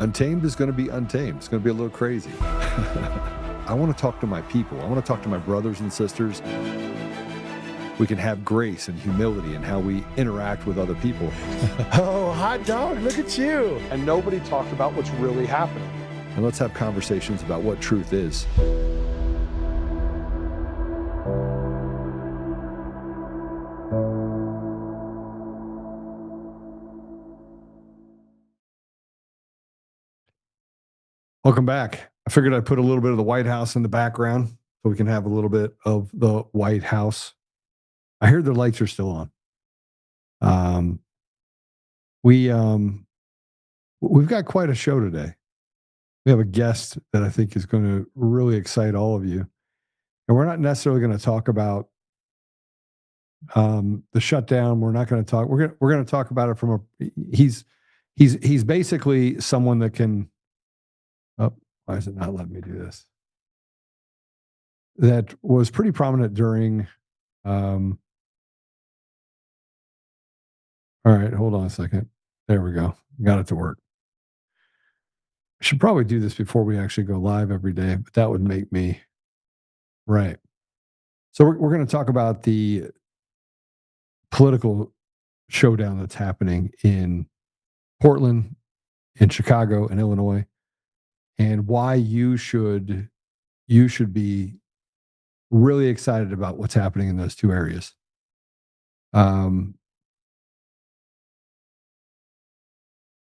Untamed is going to be untamed. It's going to be a little crazy. I want to talk to my people. I want to talk to my brothers and sisters. We can have grace and humility in how we interact with other people. Oh, hot dog, look at you. And nobody talked about what's really happening. And let's have conversations about what truth is. Welcome back. I figured I'd put a little bit of the White House in the background so we can have a little bit of the White House. I hear the lights are still on. We've got quite a show today. We have a guest that I think is going to really excite all of you. And we're not necessarily going to talk about the shutdown. We're not going to talk. We're going to talk about it from he's basically someone that can. Oh, why is it not letting me do this? That was pretty prominent during. All right, hold on a second. There we go. Got it to work. I should probably do this before we actually go live every day, but that would make me right. So we're going to talk about the political showdown that's happening in Portland, in Chicago, and Illinois, and why you should be really excited about what's happening in those two areas.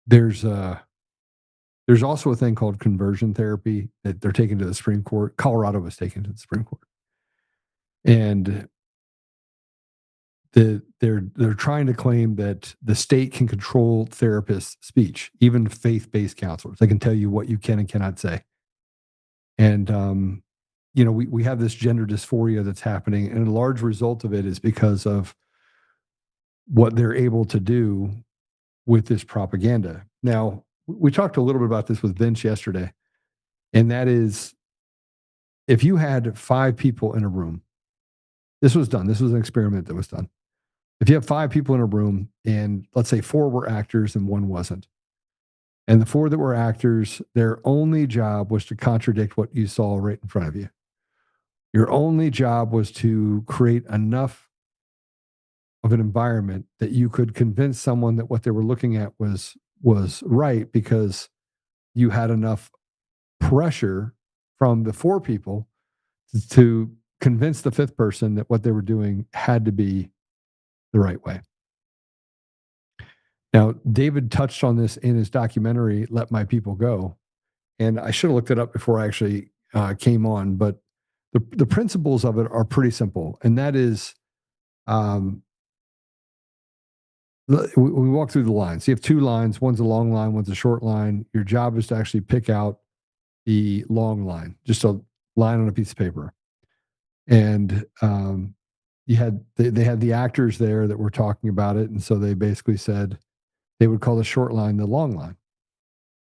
There's also a thing called conversion therapy that they're taking to the Supreme Court. Colorado was taken to the Supreme Court, and they're trying to claim that the state can control therapists' speech, even faith-based counselors. They can tell you what you can and cannot say. And we have this gender dysphoria that's happening, and a large result of it is because of what they're able to do with this propaganda. Now, we talked a little bit about this with Vince yesterday, and that is, if you had 5 people in a room, this was done. This was an experiment that was done. If you have 5 people in a room, and let's say 4 were actors and 1 wasn't, and the 4 that were actors, their only job was to contradict what you saw right in front of you. Your only job was to create enough of an environment that you could convince someone that what they were looking at was right, because you had enough pressure from the 4 people to convince the 5th person that what they were doing had to be the right way. Now, David touched on this in his documentary, Let My People Go. And I should have looked it up before I actually came on, but the principles of it are pretty simple. And that is, we walk through the lines. You have 2 lines. One's a long line, one's a short line. Your job is to actually pick out the long line, just a line on a piece of paper. And they had the actors there that were talking about it. And so they basically said they would call the short line the long line.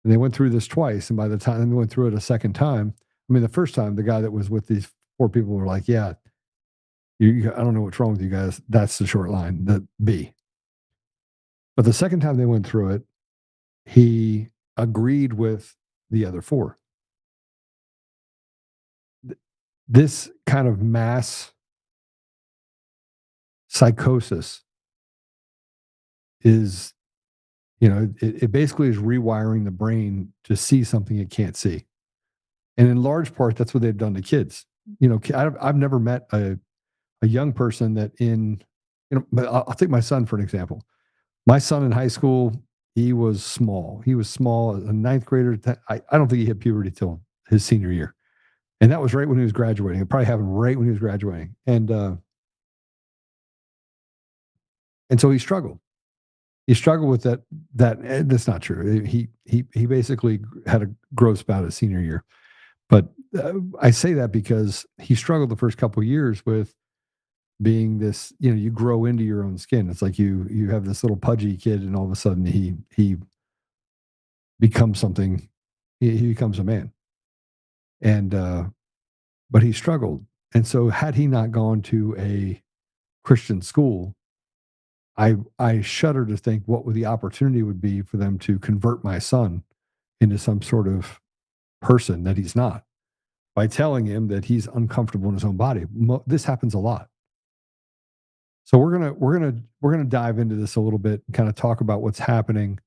And they went through this twice. And by the time they went through it a second time, the first time, the guy that was with these 4 people were like, yeah, I don't know what's wrong with you guys. That's the short line, the B. But the second time they went through it, he agreed with the other 4. This kind of mass psychosis is, it basically is rewiring the brain to see something it can't see. And in large part, that's what they've done to kids. I've never met a young person that but I'll take my son for an example. My son in high school, he was small. He was small, a 9th grader. I don't think he hit puberty till his senior year. And that was right when he was graduating. It probably happened right when he was graduating. And so he struggled. He struggled with that. That's not true. He basically had a growth spout his senior year. But I say that because he struggled the first couple of years with being this, you grow into your own skin. It's like you have this little pudgy kid, and all of a sudden he becomes something. He becomes a man. And but he struggled. And so had he not gone to a Christian school, I shudder to think what the opportunity would be for them to convert my son into some sort of person that he's not by telling him that he's uncomfortable in his own body. This happens a lot. So we're gonna dive into this a little bit and kind of talk about what's happening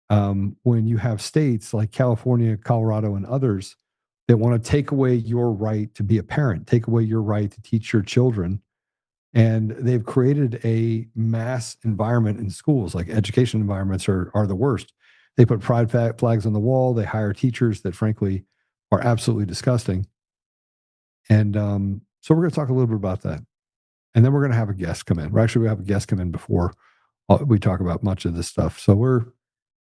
when you have states like California, Colorado, and others that want to take away your right to be a parent, take away your right to teach your children. And they've created a mass environment in schools, like education environments are the worst. They put pride flags on the wall. They hire teachers that, frankly, are absolutely disgusting. And so we're going to talk a little bit about that. And then we're going to have a guest come in. We have a guest come in before we talk about much of this stuff. So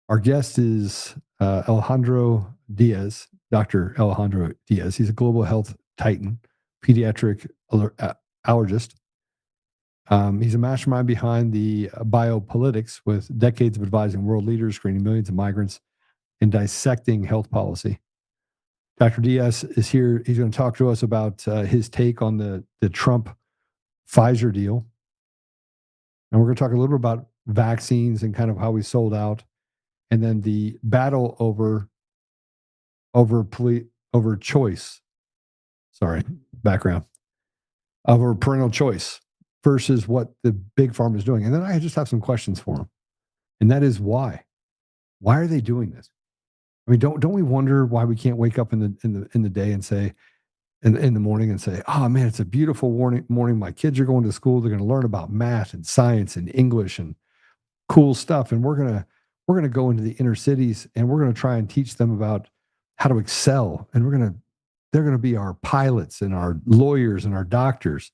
our guest is Alejandro Diaz, Dr. Alejandro Diaz. He's a global health titan, pediatric allergist. He's a mastermind behind the Biopolitiks, with decades of advising world leaders, screening millions of migrants, and dissecting health policy. Dr. Diaz is here. He's going to talk to us about his take on the Trump-Pfizer deal. And we're going to talk a little bit about vaccines and kind of how we sold out. And then the battle over choice. Sorry, background. Over parental choice versus what the Big Pharma is doing. And then I just have some questions for him. And that is why? Why are they doing this? I mean, don't we wonder why we can't wake up in the day and say, in the morning and say, oh man, it's a beautiful morning. My kids are going to school. They're going to learn about math and science and English and cool stuff. And we're going to go into the inner cities and we're going to try and teach them about how to excel. And they're going to be our pilots and our lawyers and our doctors.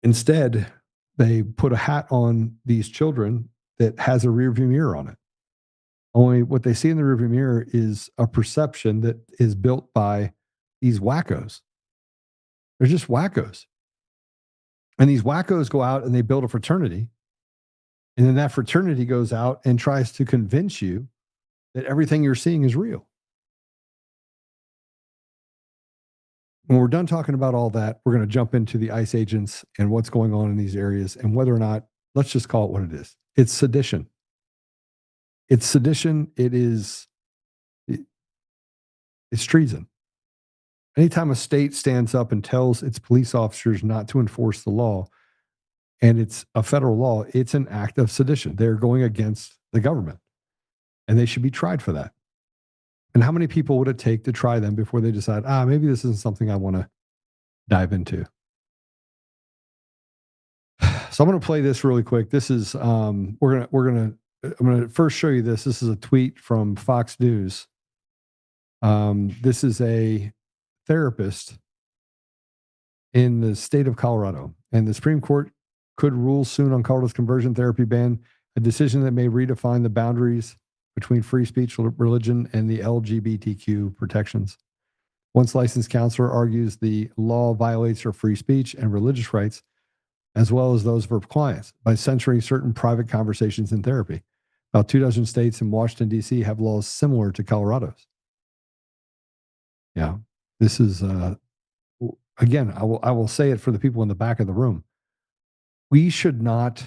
Instead, they put a hat on these children that has a rearview mirror on it. Only what they see in the rearview mirror is a perception that is built by these wackos. They're just wackos. And these wackos go out and they build a fraternity. And then that fraternity goes out and tries to convince you that everything you're seeing is real. When we're done talking about all that, we're going to jump into the ICE agents and what's going on in these areas and whether or not, let's just call it what it is. It's sedition. It's sedition. It's treason. Anytime a state stands up and tells its police officers not to enforce the law, and it's a federal law, it's an act of sedition. They're going against the government, and they should be tried for that. And how many people would it take to try them before they decide, maybe this isn't something I want to dive into? So I'm going to play this really quick. This is I'm going to first show you this. This is a tweet from Fox News. This is a therapist in the state of Colorado, and the Supreme Court could rule soon on Colorado's conversion therapy ban, a decision that may redefine the boundaries between free speech, religion, and the LGBTQ protections. Once licensed counselor argues the law violates her free speech and religious rights, as well as those of her clients, by censoring certain private conversations in therapy. About 24 states and Washington, D.C. have laws similar to Colorado's. Yeah, this is, again, I will say it for the people in the back of the room. We should not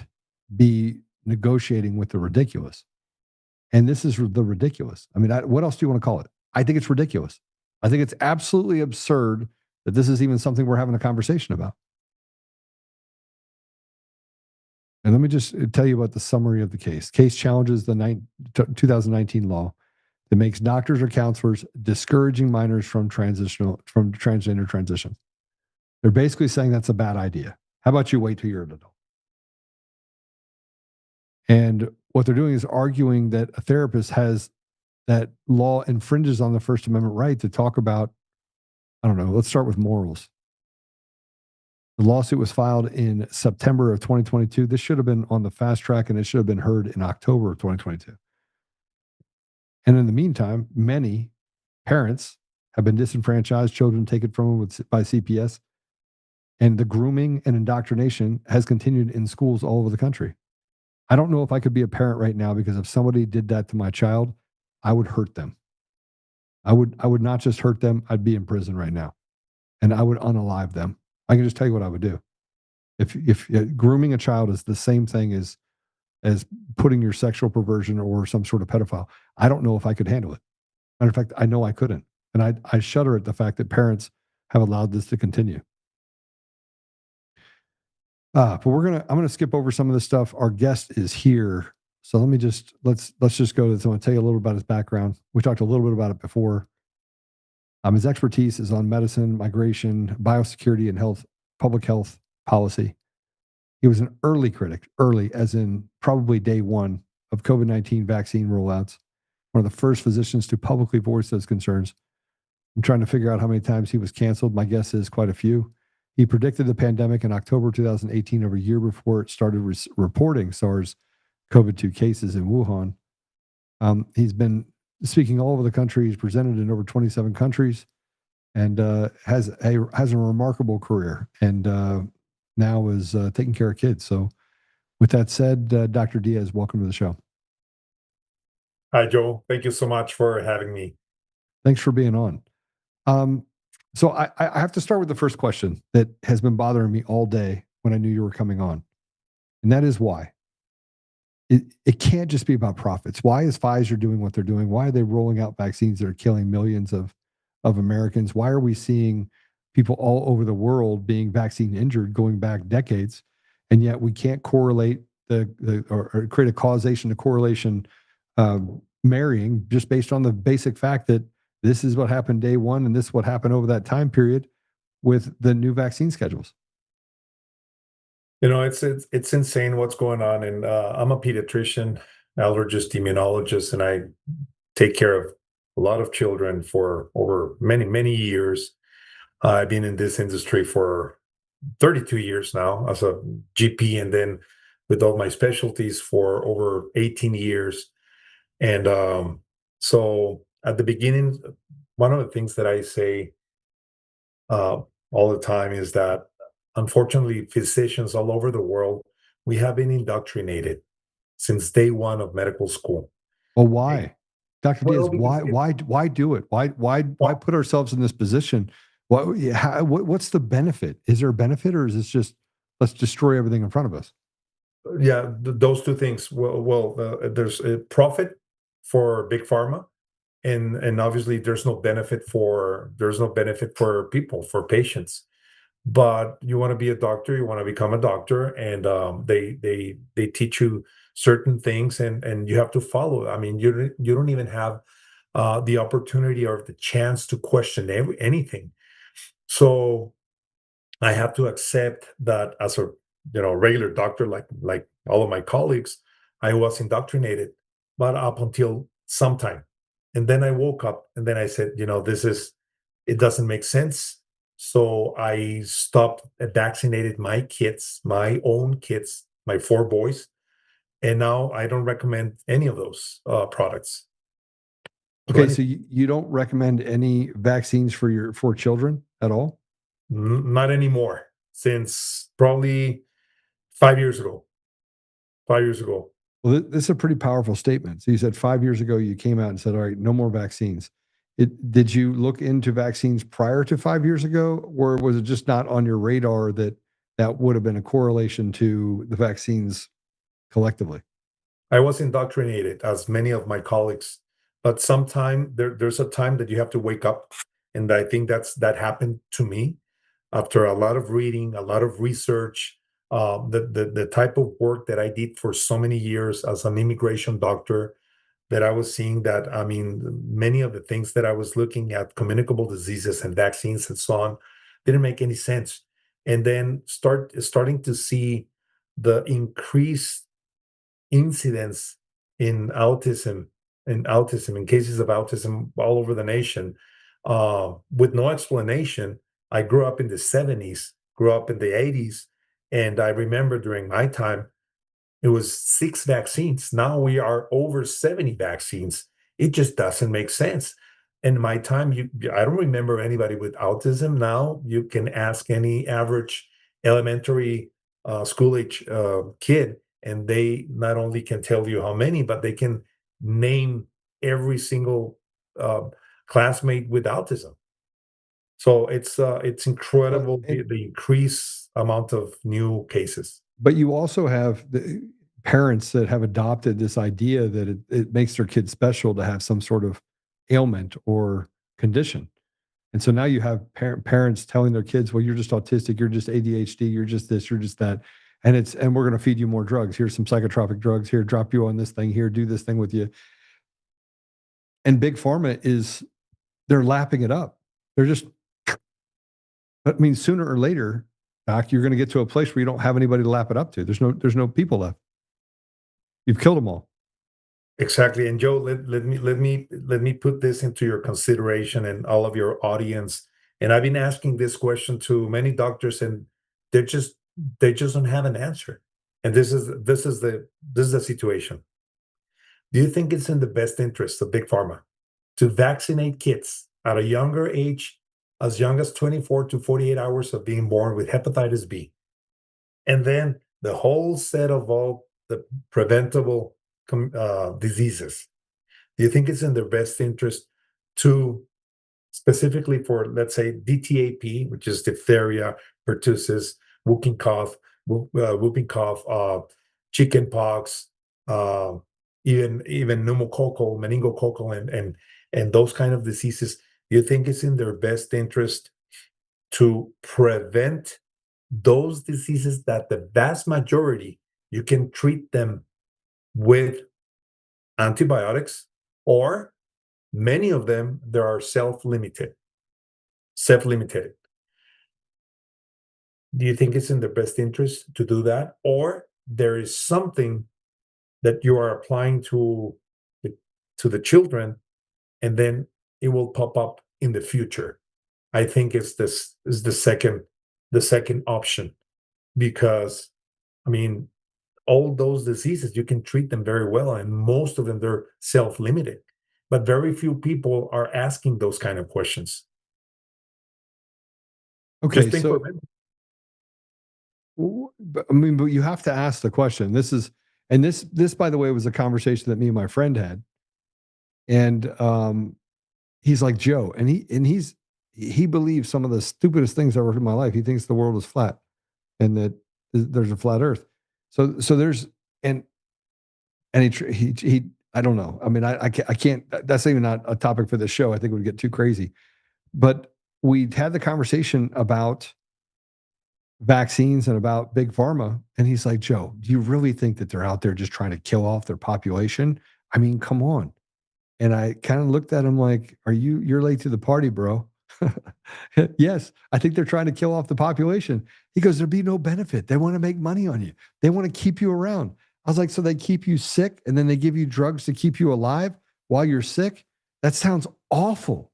be negotiating with the ridiculous. And this is the ridiculous. I mean, what else do you want to call it? I think it's ridiculous. I think it's absolutely absurd that this is even something we're having a conversation about. And let me just tell you about the summary of the case. Case challenges the 2019 law that makes doctors or counselors discouraging minors from transgender transitions. They're basically saying that's a bad idea. How about you wait till you're an adult? And what they're doing is arguing that a therapist that law infringes on the First Amendment right to talk about, I don't know, let's start with morals. The lawsuit was filed in September of 2022. This should have been on the fast track, and it should have been heard in October of 2022. And in the meantime, many parents have been disenfranchised, children taken from them by CPS, and the grooming and indoctrination has continued in schools all over the country. I don't know if I could be a parent right now, because if somebody did that to my child, I would hurt them. I would not just hurt them, I'd be in prison right now, and I would unalive them. I can just tell you what I would do. If grooming a child is the same thing as as putting your sexual perversion or some sort of pedophile. I don't know if I could handle it. Matter of fact, I know I couldn't. And I shudder at the fact that parents have allowed this to continue. But I'm gonna skip over some of this stuff. Our guest is here. So let's just go to this. I want to tell you a little about his background. We talked a little bit about it before. His expertise is on medicine, migration, biosecurity, and public health policy. He was an early critic, early as in probably day one of COVID-19 vaccine rollouts, one of the first physicians to publicly voice those concerns. I'm trying to figure out how many times he was canceled. My guess is quite a few. He predicted the pandemic in October 2018, over a year before it started reporting SARS-CoV-2 cases in Wuhan. He's been speaking all over the country. He's presented in over 27 countries, and has a remarkable career. And now is taking care of kids. So, with that said, Dr. Diaz, welcome to the show. Hi, Joe. Thank you so much for having me. Thanks for being on. So I have to start with the first question that has been bothering me all day when I knew you were coming on, and that is why. It can't just be about profits. Why is Pfizer doing what they're doing? Why are they rolling out vaccines that are killing millions of Americans? Why are we seeing people all over the world being vaccine injured going back decades, and yet we can't correlate or create a causation to correlation marrying just based on the basic fact that this is what happened day one and this is what happened over that time period with the new vaccine schedules? You know, it's insane what's going on. And I'm a pediatrician, allergist, immunologist, and I take care of a lot of children for over many, many years. I've been in this industry for 32 years now as a GP, and then with all my specialties for over 18 years. And so at the beginning, one of the things that I say all the time is that, unfortunately, physicians all over the world, we have been indoctrinated since day one of medical school. Well, why? Dr. Diaz, Because why do it? Why put ourselves in this position? What's the benefit? Is there a benefit, or is this just let's destroy everything in front of us? Yeah, those two things. There's a profit for Big Pharma, and obviously there's no benefit for people, for patients. But you want to be a doctor, you want to become a doctor, and they teach you certain things, and you have to follow. I mean, you don't even have the opportunity or the chance to question anything. So I have to accept that as a regular doctor, like all of my colleagues, I was indoctrinated, but up until sometime, and then I woke up, and then I said, it doesn't make sense. So I stopped vaccinated my kids, my own kids, my 4 boys, and now I don't recommend any of those products. Okay, so you don't recommend any vaccines for children at all? Not anymore. Since probably 5 years ago. 5 years ago. Well, this is a pretty powerful statement. So you said 5 years ago you came out and said, "All right, no more vaccines." Did you look into vaccines prior to 5 years ago, or was it just not on your radar that would have been a correlation to the vaccines collectively? I was indoctrinated, as many of my colleagues, but there's a time that you have to wake up, and I think that happened to me after a lot of reading, a lot of research, the type of work that I did for so many years as an immigration doctor, that I was seeing that, I mean, many of the things that I was looking at, communicable diseases and vaccines and so on, didn't make any sense. And then starting to see the increased incidence in autism, in cases of autism all over the nation, with no explanation. I grew up in the 70s, grew up in the 80s, and I remember during my time, it was 6 vaccines. Now we are over 70 vaccines. It just doesn't make sense. In my time, I don't remember anybody with autism. Now you can ask any average elementary school age kid, and they not only can tell you how many, but they can name every single uh, classmate with autism. So it's incredible, the increased amount of new cases. But you also have parents that have adopted this idea that it makes their kids special to have some sort of ailment or condition. And so now you have parents telling their kids, well, you're just autistic, you're just ADHD, you're just this, you're just that. And we're going to feed you more drugs. Here's some psychotropic drugs. Here, drop you on this thing. Here, do this thing with you. And Big Pharma they're lapping it up. They're just, I mean, sooner or later, Doc, you're going to get to a place where you don't have anybody to lap it up to. There's no people left. You've killed them all. Exactly. And Joe, let me put this into your consideration and all of your audience. And I've been asking this question to many doctors, and they just don't have an answer. And this is the situation. Do you think it's in the best interest of Big Pharma to vaccinate kids at a younger age, as young as 24 to 48 hours of being born with hepatitis B, and then the whole set of all the preventable diseases? Do you think it's in their best interest to, specifically for, let's say, DTaP, which is diphtheria, pertussis, whooping cough, chicken pox, even pneumococcal, meningococcal, and those kind of diseases? Do you think it's in their best interest to prevent those diseases that the vast majority you can treat them with antibiotics, or many of them there are self-limited? Do you think it's in their best interest to do that, or there is something that you are applying to the children, and then it will pop up in the future? I think it's this is the second option, because I mean, all those diseases you can treat them very well, and most of them they're self-limited, but very few people are asking those kind of questions. Okay, so but you have to ask the question. This, by the way, was a conversation that me and my friend had, and he's like, Joe, and he believes some of the stupidest things I've ever heard in my life. He thinks the world is flat, and that there's a flat Earth. So there's and he I don't know. I mean, I can't. That's even not a topic for this show. I think it would get too crazy. But we had the conversation about vaccines and about Big Pharma, and he's like, Joe, do you really think that they're out there just trying to kill off their population? I mean, come on. And I kind of looked at him like, you're late to the party, bro. Yes, I think they're trying to kill off the population. He goes, there'd be no benefit. They want to make money on you. They want to keep you around. I was like, so they keep you sick and then they give you drugs to keep you alive while you're sick? That sounds awful.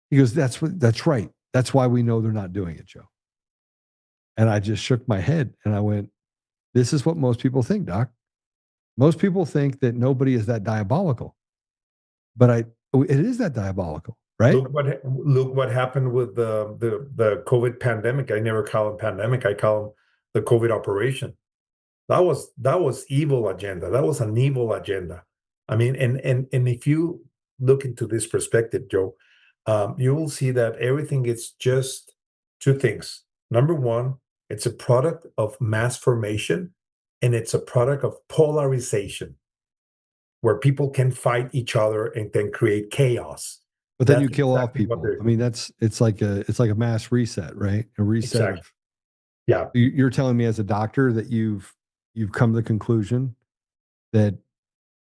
He goes, that's right. That's why we know they're not doing it, Joe. And I just shook my head and I went, this is what most people think, Doc. Most people think that nobody is that diabolical. But it is that diabolical, right? Look what happened with the COVID pandemic. I never call it pandemic. I call them the COVID operation. That was evil agenda. That was an evil agenda. I mean, and if you look into this perspective, Joe, you will see that everything is just two things. Number one, it's a product of mass formation, and it's a product of polarization, where people can fight each other and then create chaos. But then you kill off people. I mean, it's like a mass reset, right? A reset. Exactly. Yeah. You're telling me as a doctor that you've come to the conclusion that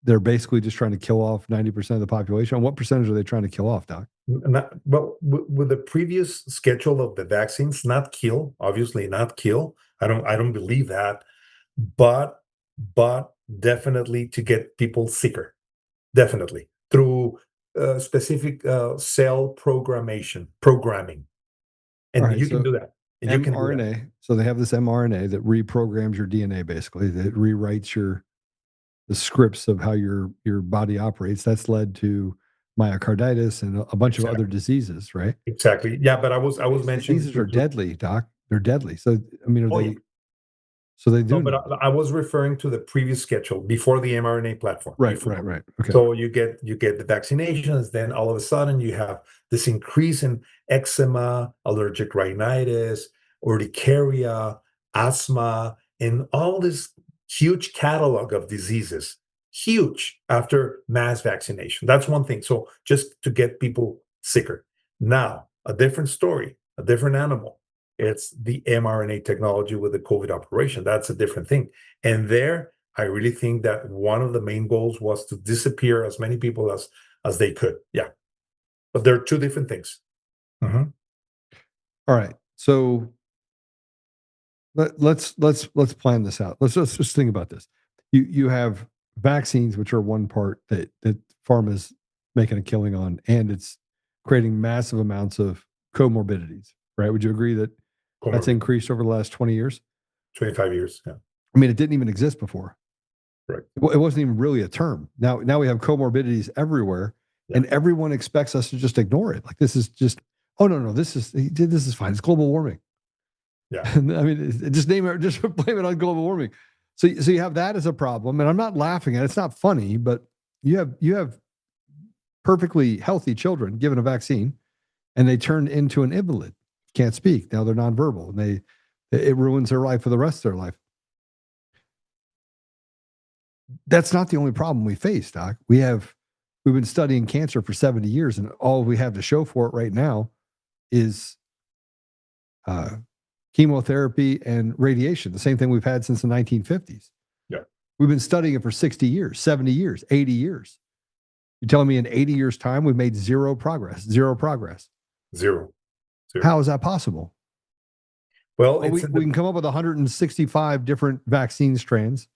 they're basically just trying to kill off 90% of the population. What percentage are they trying to kill off, Doc? Well, with the previous schedule of the vaccines, not kill, obviously not kill. I don't believe that, but definitely to get people sicker, definitely through specific cell programming, and right, you can do that. And mRNA. you can do that. So they have this mRNA that reprograms your DNA, basically, that rewrites the scripts of how your body operates. That's led to myocarditis and a bunch of other diseases, right? Exactly. Yeah, but I was mentioning diseases are deadly, Doc. They're deadly. So I mean, so they do. No, but I was referring to the previous schedule before the mRNA platform. Right. Okay. So you get the vaccinations, then all of a sudden you have this increase in eczema, allergic rhinitis, urticaria, asthma, and all this huge catalog of diseases, huge after mass vaccination. That's one thing. So just to get people sicker. Now, a different story, a different animal. It's the mRNA technology with the COVID operation. That's a different thing. And there, I really think that one of the main goals was to disappear as many people as they could. Yeah. But they're two different things. All right. So let's plan this out. Let's just think about this. You have vaccines, which are one part that pharma is making a killing on, and it's creating massive amounts of comorbidities, right? Would you agree that that's increased over the last 20 years? 25 years, yeah. I mean, it didn't even exist before. Right. It wasn't even really a term. Now we have comorbidities everywhere, and everyone expects us to just ignore it. Like, this is just, oh no, this is fine. It's global warming. Yeah. I mean, just blame it on global warming. So you have that as a problem, and I'm not laughing at it. It's not funny, but you have perfectly healthy children given a vaccine, and they turn into an invalid, can't speak. Now they're nonverbal, and it ruins their life for the rest of their life. That's not the only problem we face, Doc. We've been studying cancer for 70 years, and all we have to show for it right now is chemotherapy and radiation, the same thing we've had since the 1950s. Yeah. We've been studying it for 60 years, 70 years, 80 years. You're telling me in 80 years' time, we've made zero progress? Zero. How is that possible? Well, we can come up with 165 different vaccine strands.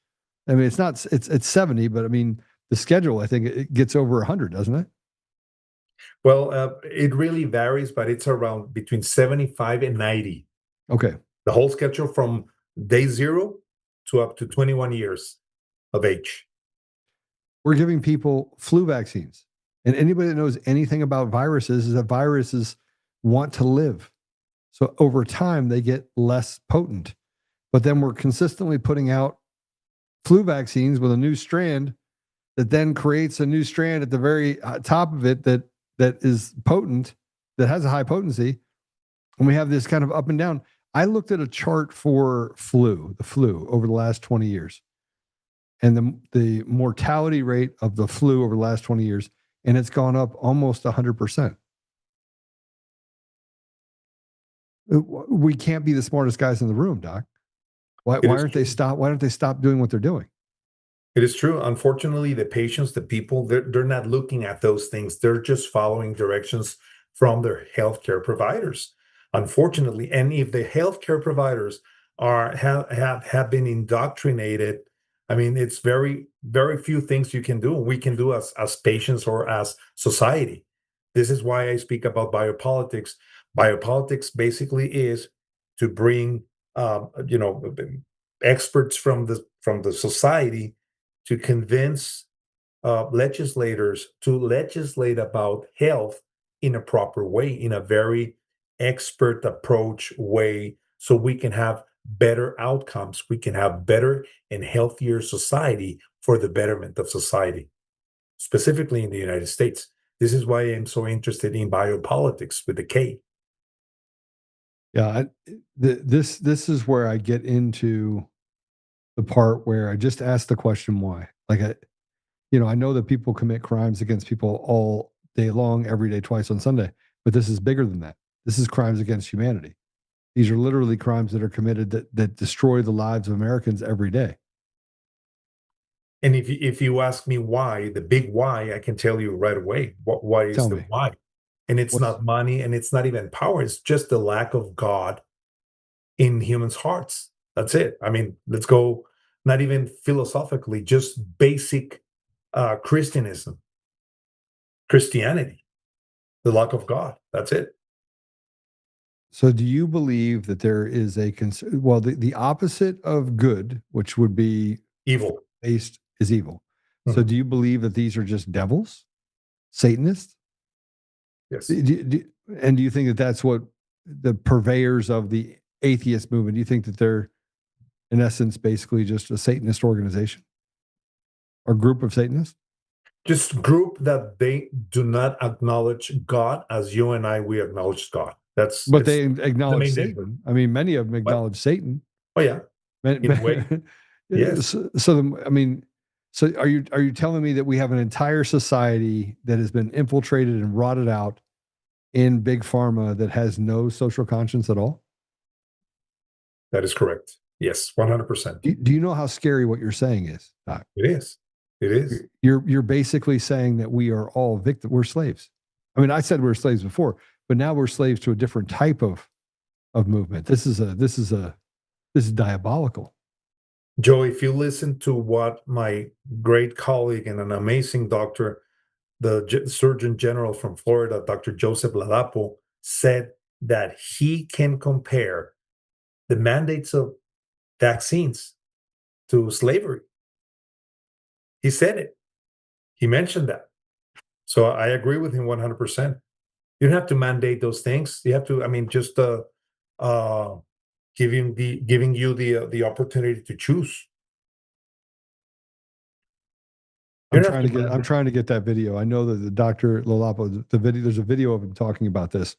I mean, it's 70, but I mean, the schedule, I think it gets over 100, doesn't it? Well, it really varies, but it's around between 75 and 90. Okay. The whole schedule from day 0 to up to 21 years of age. We're giving people flu vaccines. And anybody that knows anything about viruses is that viruses want to live. So over time, they get less potent. But then we're consistently putting out flu vaccines with a new strand that then creates a new strand at the very top of it that is potent, that has a high potency. And we have this kind of up and down. I looked at a chart for the flu over the last 20 years, and the mortality rate of the flu over the last 20 years, and it's gone up almost 100%. We can't be the smartest guys in the room, Doc. Why aren't they stop doing what they're doing? It is true. Unfortunately, the patients, the people, they're not looking at those things. They're just following directions from their healthcare providers. Unfortunately, and if the healthcare providers have been indoctrinated, I mean, it's very, very few things you can do. We can do as patients or as society. This is why I speak about biopolitics. Biopolitics basically is to bring, experts from the society to convince legislators to legislate about health in a proper way, in a very expert approach way, so we can have better outcomes. We can have better and healthier society for the betterment of society, specifically in the United States. This is why I'm so interested in biopolitics with the K. Yeah, this is where I get into the part where I just ask the question why. Like, I know that people commit crimes against people all day long, every day, twice on Sunday, but this is bigger than that. This is crimes against humanity. These are literally crimes that are committed that destroy the lives of Americans every day. And if you ask me why, the big why, I can tell you right away. Why is the why? And it's not money, and it's not even power. It's just the lack of God in humans' hearts. That's it. I mean, let's go not even philosophically, just basic Christianity, the lack of God. That's it. So do you believe that there is the opposite of good, which would be evil, is evil. Mm-hmm. So do you believe that these are just devils, Satanists? Yes. And do you think that that's what the purveyors of the atheist movement, do you think that they're in essence basically just a Satanist organization or group of Satanists? Just group that they do not acknowledge God as you and we acknowledge God. But they acknowledge Satan. I mean, many of them acknowledge Satan. Oh yeah. in a way. Yes. So are you telling me that we have an entire society that has been infiltrated and rotted out in Big Pharma that has no social conscience at all? That is correct. Yes, 100%. Do you know how scary what you're saying is, Doc? It is. It is. You're basically saying that we are all victims. We're slaves. I mean, I said we were slaves before, but now we're slaves to a different type of movement. This is diabolical. Joe, if you listen to what my great colleague and an amazing doctor, the Surgeon General from Florida, Dr. Joseph Ladapo, said that he can compare the mandates of vaccines to slavery. He said it. He mentioned that. So I agree with him 100%. You don't have to mandate those things. You have to, just giving you the opportunity to choose. I'm trying to get that video. I know that the Dr. Lalapo, there's a video of him talking about this.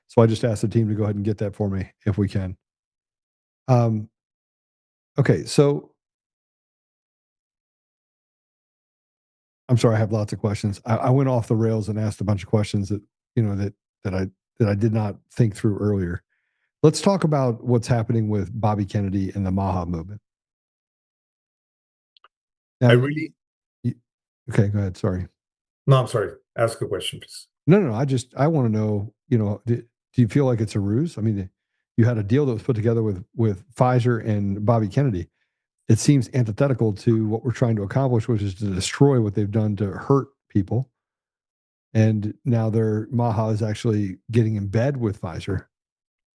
So I just asked the team to go ahead and get that for me if we can. Okay, so I'm sorry, I have lots of questions. I went off the rails and asked a bunch of questions that I did not think through earlier. Let's talk about what's happening with Bobby Kennedy and the Maha movement. Now, okay, go ahead. Sorry. No, I'm sorry. Ask a question, please. No. I want to know, do you feel like it's a ruse? I mean, you had a deal that was put together with Pfizer and Bobby Kennedy. It seems antithetical to what we're trying to accomplish, which is to destroy what they've done to hurt people. And now Maha is actually getting in bed with Pfizer.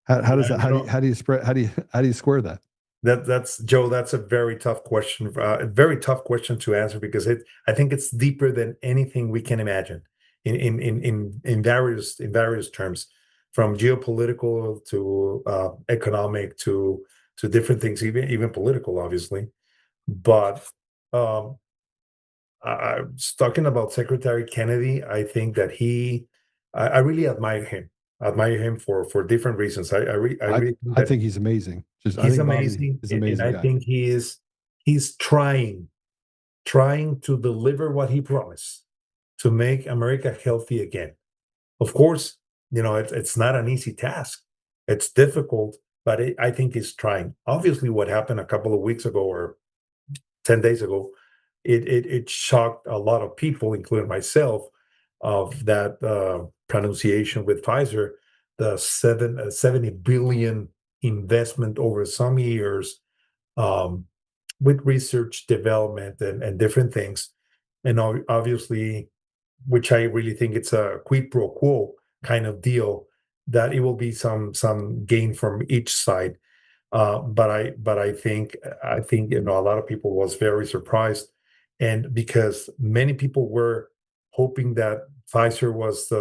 How does that? How do you square that? That's Joe. That's a very tough question. A very tough question to answer because I think it's deeper than anything we can imagine in various terms, from geopolitical to economic to different things, even political, obviously. But I was talking about Secretary Kennedy. I think that I really admire him. Admire him for different reasons. I think he's amazing. He's amazing. He's an amazing and I think he's trying to deliver what he promised, to make America healthy again. Of course, it's not an easy task. It's difficult, but I think he's trying. Obviously, what happened a couple of weeks ago or 10 days ago, it shocked a lot of people, including myself, of that pronunciation with Pfizer, the 70 billion investment over some years, with research development and different things. And obviously, which I really think it's a quid pro quo kind of deal, that it will be some gain from each side. But I think a lot of people was very surprised, and because many people were hoping that Pfizer was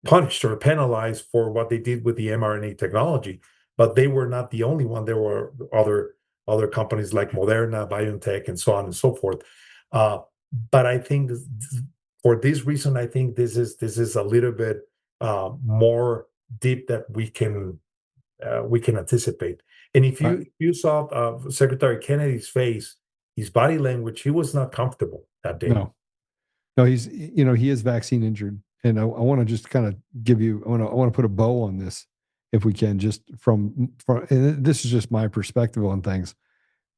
punished or penalized for what they did with the mRNA technology, but they were not the only one. There were other companies like Moderna, BioNTech, and so on and so forth. But I think for this reason, I think this is a little bit more deep that we can anticipate. And if you saw Secretary Kennedy's face, his body language, he was not comfortable that day. No, he's he is vaccine injured, and I want to just kind of give you. I want to put a bow on this, if we can, just from and this is just my perspective on things.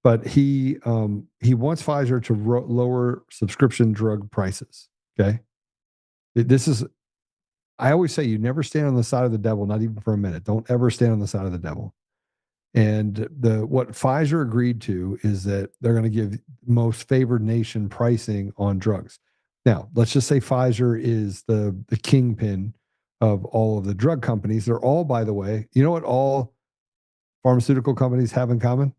But he wants Pfizer to lower subscription drug prices. Okay, I always say you never stand on the side of the devil, not even for a minute. Don't ever stand on the side of the devil. And what Pfizer agreed to is that they're going to give most favored nation pricing on drugs. Now, let's just say Pfizer is the kingpin of all of the drug companies. They're all, by the way, you know what all pharmaceutical companies have in common?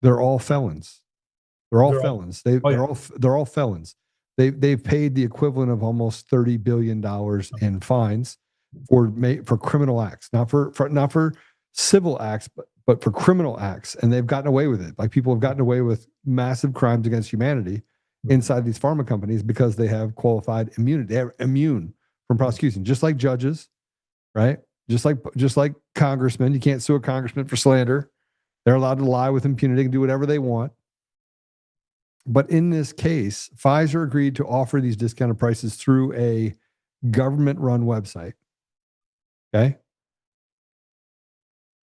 They're all felons. They're all felons. They're all felons. They've paid the equivalent of almost $30 billion in fines for criminal acts, not for civil acts, but for criminal acts, and they've gotten away with it. Like, people have gotten away with massive crimes against humanity inside these pharma companies because they have qualified immunity. They're immune from prosecution, just like judges, right? just like congressmen. You can't sue a congressman for slander. They're allowed to lie with impunity and do whatever they want. But in this case, Pfizer agreed to offer these discounted prices through a government-run website. Okay?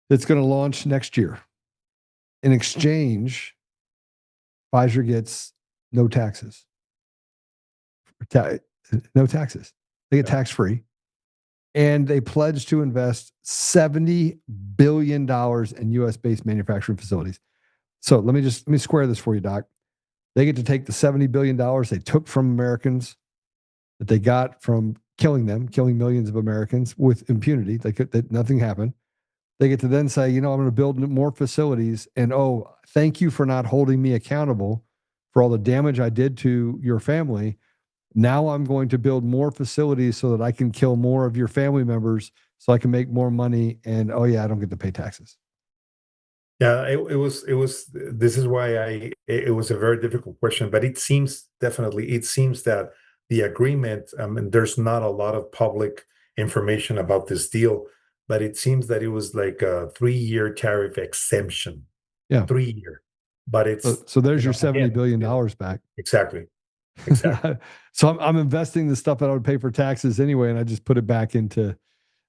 It's going to launch next year. In exchange, Pfizer gets no taxes. No taxes. They get tax-free. And they pledge to invest $70 billion in U.S.-based manufacturing facilities. So let me square this for you, Doc. They get to take the $70 billion they took from Americans that they got from killing millions of Americans with impunity. That nothing happened. They get to then say, I'm going to build more facilities, and thank you for not holding me accountable for all the damage I did to your family. Now I'm going to build more facilities so that I can kill more of your family members so I can make more money. And I don't get to pay taxes. Yeah, it was, this is why it was a very difficult question, but it seems that the agreement, there's not a lot of public information about this deal, but it seems that it was like a 3-year tariff exemption. Yeah. 3-year. But it's so there's your $70 billion back. Exactly. So I'm investing the stuff that I would pay for taxes anyway, and I just put it back into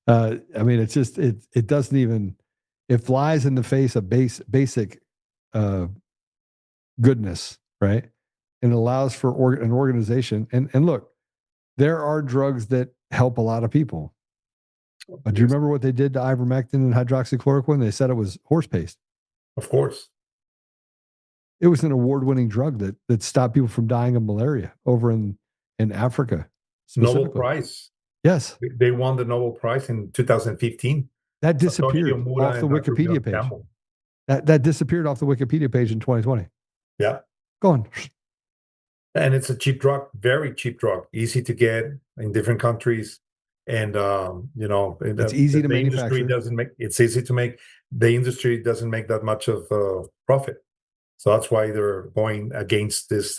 it's just it doesn't even, it flies in the face of basic goodness, right? And it allows for an organization. And look, there are drugs that help a lot of people. But do you remember what they did to ivermectin and hydroxychloroquine? They said it was horse paste. Of course. It was an award-winning drug that stopped people from dying of malaria over in Africa. Nobel Prize. Yes. They won the Nobel Prize in 2015. That disappeared off the Wikipedia page. That disappeared off the Wikipedia page in 2020. Yeah. Go on. And it's a cheap drug, very cheap drug, easy to get in different countries. And, it's easy to manufacture. It's easy to make. The industry doesn't make that much of profit. So that's why they're going against this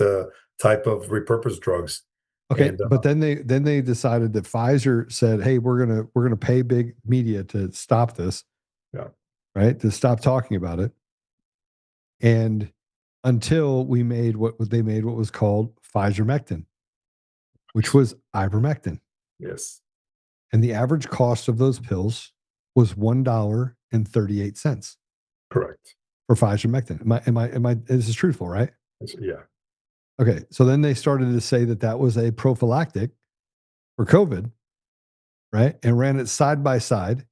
type of repurposed drugs. Okay, but then they decided that Pfizer said, "Hey, we're gonna pay big media to stop this." Yeah. Right? To stop talking about it. And until we made what was called Pfizer-mectin, which was ivermectin. Yes. And the average cost of those pills was $1.38. Correct. For Pfizer-mectin. Am I this is truthful, right? Yeah. Okay. So then they started to say that was a prophylactic for COVID, right? And ran it side by side.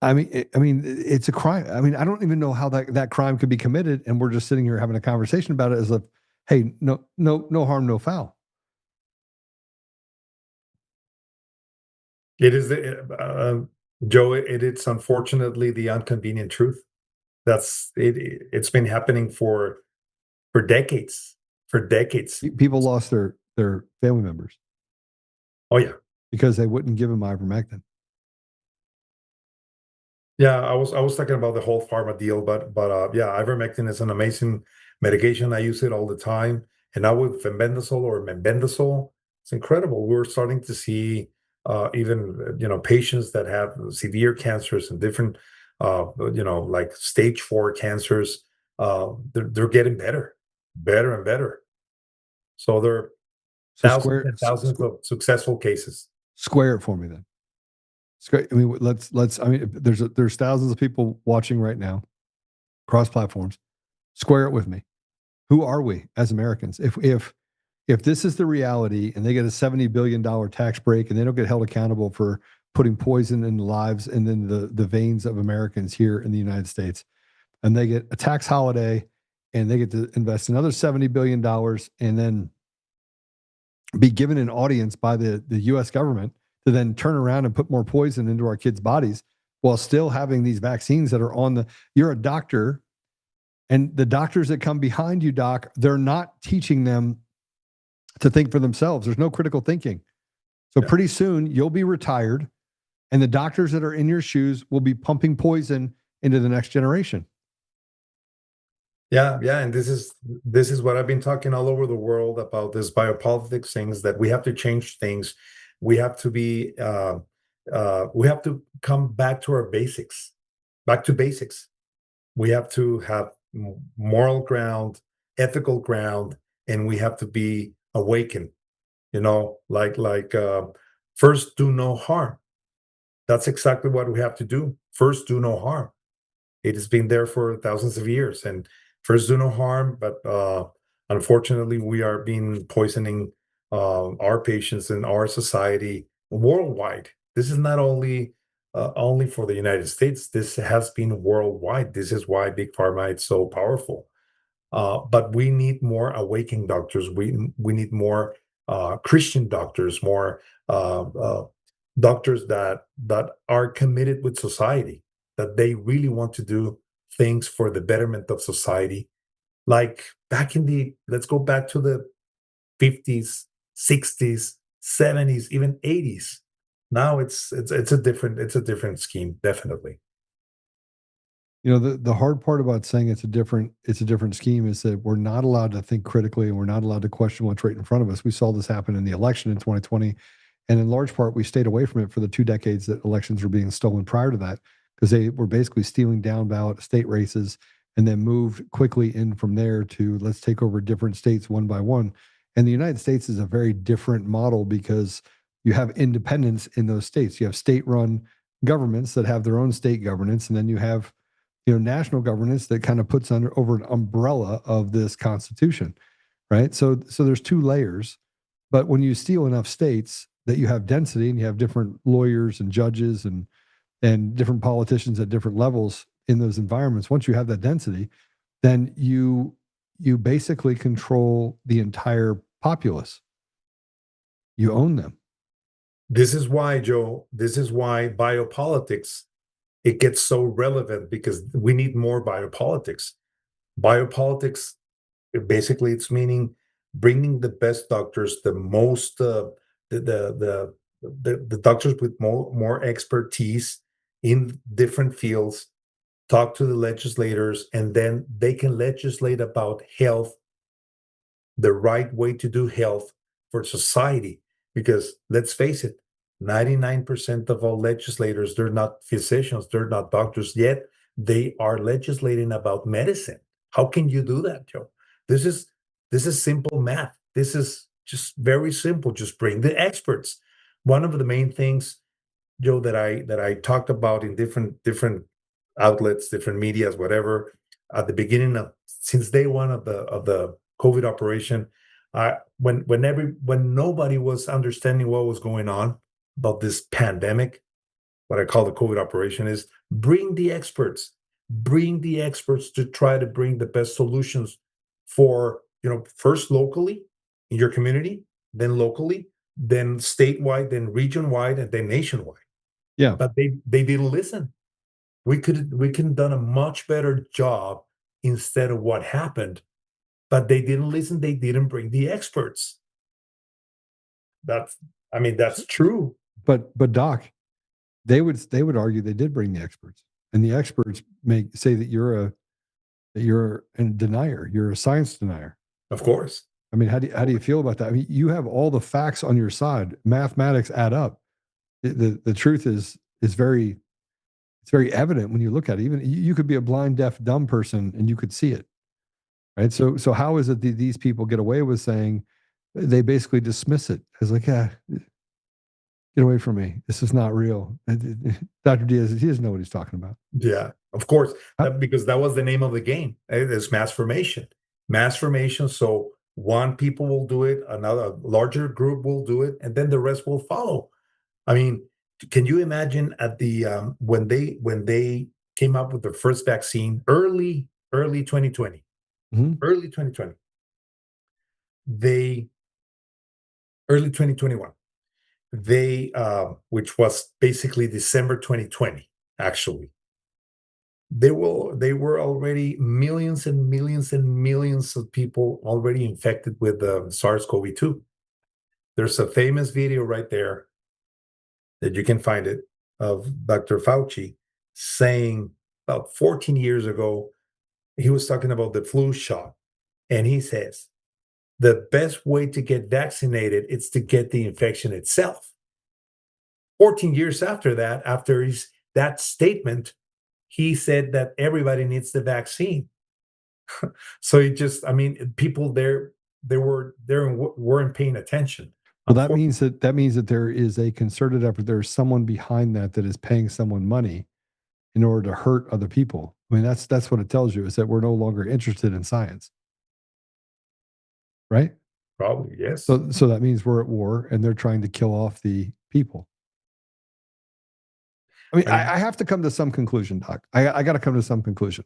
I mean, it's a crime. I mean, I don't even know how that crime could be committed, and we're just sitting here having a conversation about it as if, hey, no harm, no foul. It is Joe. It's unfortunately the inconvenient truth. That's it. It's been happening for decades. For decades, people lost their family members. Oh yeah, because they wouldn't give them ivermectin. Yeah, I was talking about the whole pharma deal, but yeah, ivermectin is an amazing medication. I use it all the time, and now with mebendazole, it's incredible. We're starting to see even patients that have severe cancers and different like stage 4 cancers. They're getting better and better. So there are thousands and thousands of successful cases. Square it for me then. I mean, let's. I mean, there's thousands of people watching right now, cross platforms. Square it with me. Who are we as Americans? If this is the reality, and they get a $70 billion tax break, and they don't get held accountable for putting poison in the lives and then the veins of Americans here in the United States, and they get a tax holiday, and they get to invest another $70 billion, and then be given an audience by the U.S. government to then turn around and put more poison into our kids' bodies while still having these vaccines that are you're a doctor, and the doctors that come behind you, doc, they're not teaching them to think for themselves. There's no critical thinking. So pretty soon you'll be retired, and the doctors that are in your shoes will be pumping poison into the next generation. Yeah, and this is what I've been talking all over the world about, this biopolitics things, that we have to change things. We have to be We have to come back to our basics, back to basics. We have to have moral ground, ethical ground, and we have to be awakened. First, do no harm. That's exactly what we have to do. First, do no harm. It has been there for thousands of years, and first, do no harm. But unfortunately, we are being poisoning our patients in our society worldwide. This is not only for the United States. This has been worldwide. This is why Big Pharma is so powerful. But we need more awakened doctors. We need more Christian doctors, more doctors that are committed with society, that they really want to do things for the betterment of society. Like back in let's go back to the 50s, 60s, 70s, even 80s. Now it's a different scheme, definitely. The hard part about saying it's a different scheme is that we're not allowed to think critically, and we're not allowed to question what's right in front of us. We saw this happen in the election in 2020, and in large part, we stayed away from it for the 2 decades that elections were being stolen prior to that, because they were basically stealing down ballot state races and then moved quickly in from there to let's take over different states one by one. And the United States is a very different model because you have independence in those states. You have state-run governments that have their own state governance, and then you have national governance that kind of puts over an umbrella of this constitution, right? So there's 2 layers, but when you steal enough states that you have density and you have different lawyers and judges and different politicians at different levels in those environments, once you have that density, then you basically control the entire populace. You own them. This is why, Joe, biopolitics, it gets so relevant, because we need more biopolitics. Biopolitics, basically, it's meaning bringing the best doctors, the most the doctors with more expertise in different fields, talk to the legislators, and then they can legislate about health, the right way to do health for society. Because let's face it, 99% of all legislators, they're not physicians, they're not doctors, yet they are legislating about medicine. How can you do that, Joe? This is simple math. This is just very simple. Just bring the experts. One of the main things, Joe, that I talked about in different outlets, different medias, whatever, at the beginning of, since day one of the COVID operation, when nobody was understanding what was going on about this pandemic, what I call the COVID operation is bring the experts to try to bring the best solutions for, first locally in your community, then locally, then statewide, then region-wide, and then nationwide. Yeah. But they didn't listen. We could have done a much better job instead of what happened, but they didn't listen. They didn't bring the experts. That's true. But Doc, they would argue they did bring the experts, and the experts say that you're a denier. You're a science denier. Of course. I mean, how do you feel about that? I mean, you have all the facts on your side. Mathematics add up. The truth is very, it's very evident when you look at it. Even you could be a blind, deaf, dumb person and you could see it, right? So how is it that these people get away with saying, they basically dismiss it as like, get away from me. This is not real. Dr. Diaz, he doesn't know what he's talking about. Yeah, of course, because that was the name of the game. It's mass formation. Mass formation. So one people will do it, another larger group will do it, and then the rest will follow. I mean, can you imagine at the when they came up with the first vaccine early 2020, early 2020, early 2021, which was basically December 2020, actually, they were already millions and millions and millions of people already infected with SARS-CoV-2. There's a famous video right there that you can find it of Dr. Fauci saying about 14 years ago, he was talking about the flu shot. And he says, the best way to get vaccinated is to get the infection itself. 14 years after that, after that statement, he said that everybody needs the vaccine. So it just, I mean, people there, weren't paying attention. Well, that means that there is a concerted effort. There's someone behind that is paying someone money in order to hurt other people. I mean, that's what it tells you, is that we're no longer interested in science, right? Probably, yes. So that means we're at war, and they're trying to kill off the people. I mean, I have to come to some conclusion, Doc. I got to come to some conclusion.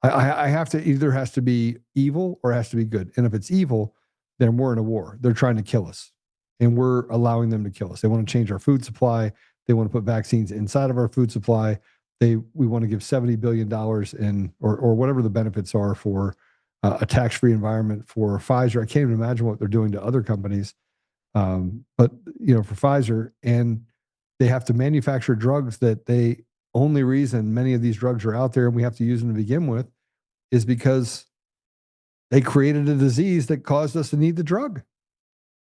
I have to, either has to be evil or it has to be good. And if it's evil, then we're in a war. They're trying to kill us, and we're allowing them to kill us. They want to change our food supply. They want to put vaccines inside of our food supply. We want to give $70 billion in, or whatever the benefits are for a tax-free environment for Pfizer. I can't even imagine what they're doing to other companies. But for Pfizer, and they have to manufacture drugs that only reason many of these drugs are out there and we have to use them to begin with is because they created a disease that caused us to need the drug.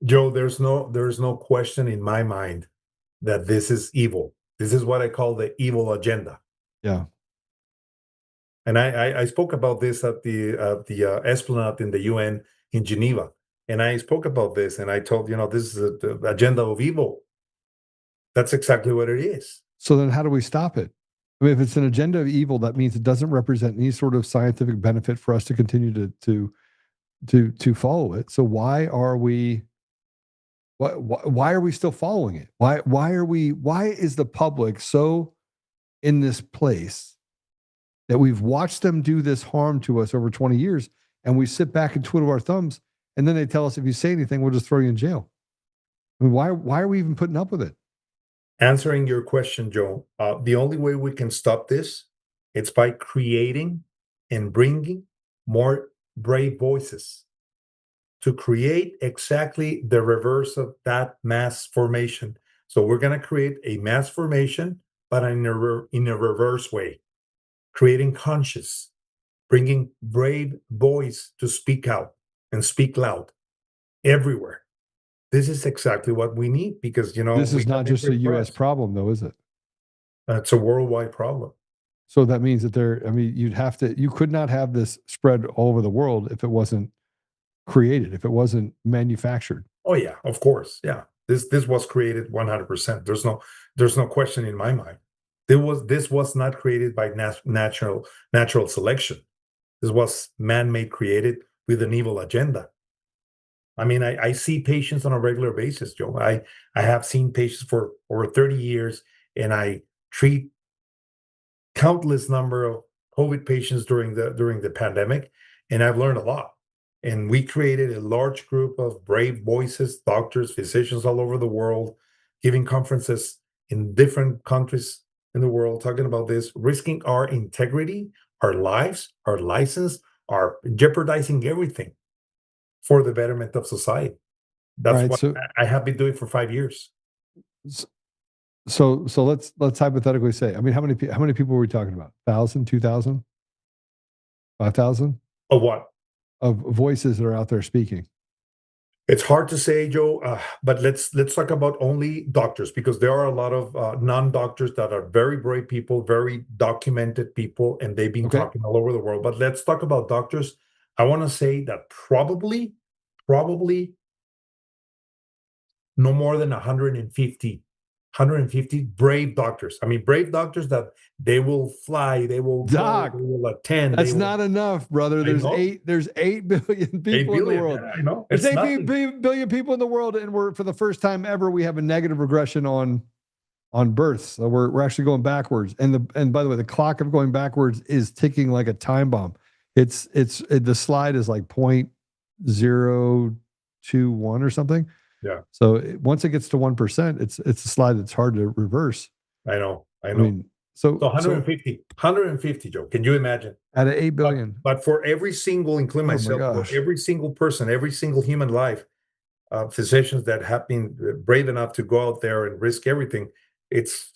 Joe, there's no question in my mind that this is evil. This is what I call the evil agenda. Yeah. And I spoke about this at the Esplanade in the UN in Geneva. And I spoke about this, and I told, this is the agenda of evil. That's exactly what it is. So then how do we stop it? I mean, if it's an agenda of evil, that means it doesn't represent any sort of scientific benefit for us to continue to follow it. So why are we still following it? Why is the public so in this place that we've watched them do this harm to us over 20 years, and we sit back and twiddle our thumbs, and then they tell us, if you say anything, we'll just throw you in jail? I mean, why are we even putting up with it? Answering your question, Joe, the only way we can stop this, it's by creating and bringing more brave voices to create exactly the reverse of that mass formation. So we're going to create a mass formation, but in a reverse way, creating conscious, bringing brave voice to speak out and speak loud everywhere. This is exactly what we need, because, This is not just a U.S. problem, though, is it? It's a worldwide problem. So that means that you could not have this spread all over the world if it wasn't created, if it wasn't manufactured. Oh yeah, of course. Yeah. This was created 100%. There's no question in my mind. This was not created by natural selection. This was man-made, created with an evil agenda. I mean, I see patients on a regular basis, Joe. I have seen patients for over 30 years, and I treat countless number of COVID patients during the pandemic, and I've learned a lot. And we created a large group of brave voices, doctors, physicians all over the world, giving conferences in different countries in the world, talking about this, risking our integrity, our lives, our license, our jeopardizing everything for the betterment of society. That's what I have been doing for 5 years. So let's hypothetically say, I mean, how many people are we talking about? 1,000, 2,000, 5,000? Of what? Of voices that are out there speaking. It's hard to say, Joe, but let's talk about only doctors, because there are a lot of non-doctors that are very brave people, very documented people, and they've been talking all over the world. But let's talk about doctors. I want to say that probably no more than 150 brave doctors. I mean, brave doctors that they will fly, they will Doc, go, they will attend. That's not enough, brother. There's 8 billion people in the world. Yeah, I know. There's 8 billion people in the world, and we're, for the first time ever, we have a negative regression on births. So we're actually going backwards. And by the way, the clock of going backwards is ticking like a time bomb. The slide is like 0.021 or something. Yeah. So once it gets to 1%, it's a slide that's hard to reverse. I know. I mean, so 150, Joe. Can you imagine? Out of 8 billion. But for every single, including myself, for every single person, every single human life, physicians that have been brave enough to go out there and risk everything, it's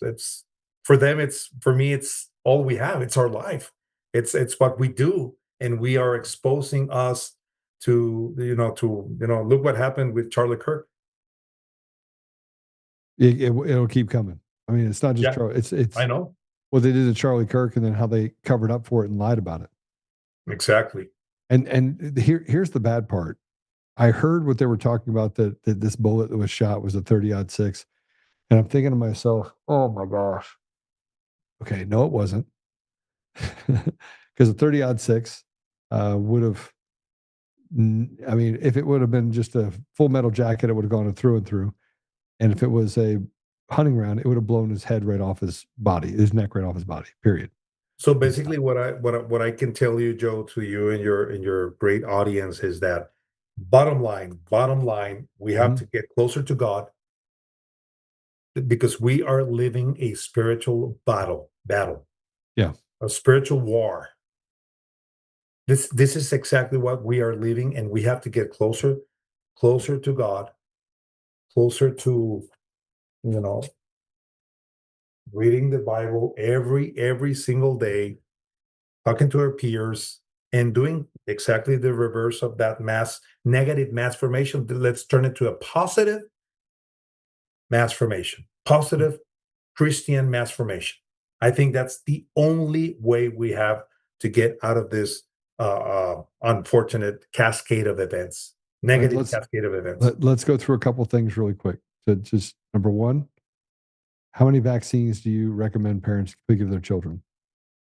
for them. For me, it's all we have. It's our life. It's what we do, and we are exposing us to look what happened with Charlie Kirk. It'll keep coming. I mean, it's not just Charlie. It's I know. what they did to Charlie Kirk, and then how they covered up for it and lied about it. Exactly. And here's the bad part. I heard what they were talking about, that this bullet that was shot was a 30-06. And I'm thinking to myself, oh my gosh. Okay, no, it wasn't. Because a 30-06 would have, I mean, if it would have been just a full metal jacket, it would have gone through and through. And if it was a hunting round, it would have blown his head right off his body, his neck right off his body, period. So basically, what I can tell you, Joe, to you and your great audience is that bottom line, we have to get closer to God, because we are living a spiritual battle, Yeah. a spiritual war. This is exactly what we are living, and we have to get closer to God, closer to, reading the Bible every single day, talking to our peers, and doing exactly the reverse of that negative mass formation. Let's turn it to a positive mass formation, positive Christian mass formation. I think that's the only way we have to get out of this unfortunate cascade of events, negative cascade of events. Let's go through a couple things really quick. So just number one, how many vaccines do you recommend parents give their children?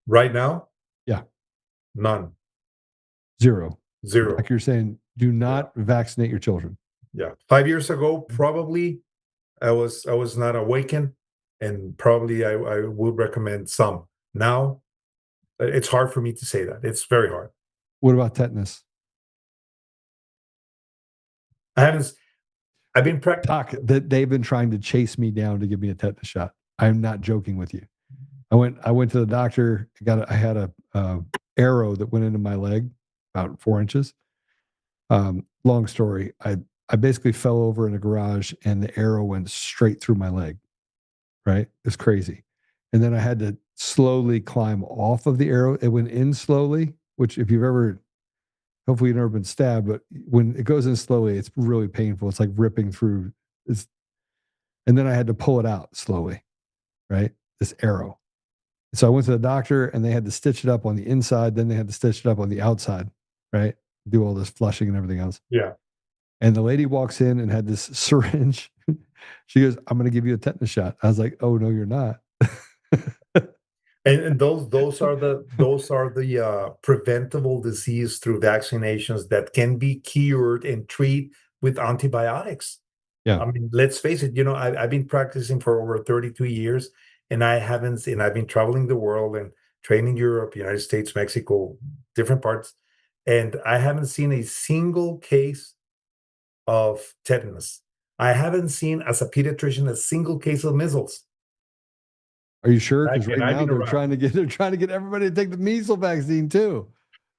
Right now? Yeah. None. Zero. Zero. Like you're saying, do not vaccinate your children. Yeah. 5 years ago, probably I was not awakened, and probably I would recommend some. Now, it's hard for me to say that. It's very hard. What about tetanus? I've been Doc, that they've been trying to chase me down to give me a tetanus shot. I'm not joking with you. I went to the doctor. I had a arrow that went into my leg about 4 inches. Long story. I basically fell over in a garage, and the arrow went straight through my leg. Right? It's crazy. And then I had to slowly climb off of the arrow. It went in slowly, which if you've ever, hopefully you've never been stabbed, but when it goes in slowly, it's really painful. It's like ripping through. And then I had to pull it out slowly, right? This arrow. So I went to the doctor, and they had to stitch it up on the inside. Then they had to stitch it up on the outside, right? Do all this flushing and everything else. Yeah. And the lady walks in and had this syringe. She goes, "I'm going to give you a tetanus shot." I was like, "Oh no, you're not." And those are the preventable disease through vaccinations that can be cured and treated with antibiotics. Yeah. I mean, let's face it. I've been practicing for over 32 years, and I've been traveling the world and training Europe, United States, Mexico, different parts, and I haven't seen a single case of tetanus. I haven't seen, as a pediatrician, a single case of measles. Are you sure? Because right now they're trying to get everybody to take the measles vaccine too.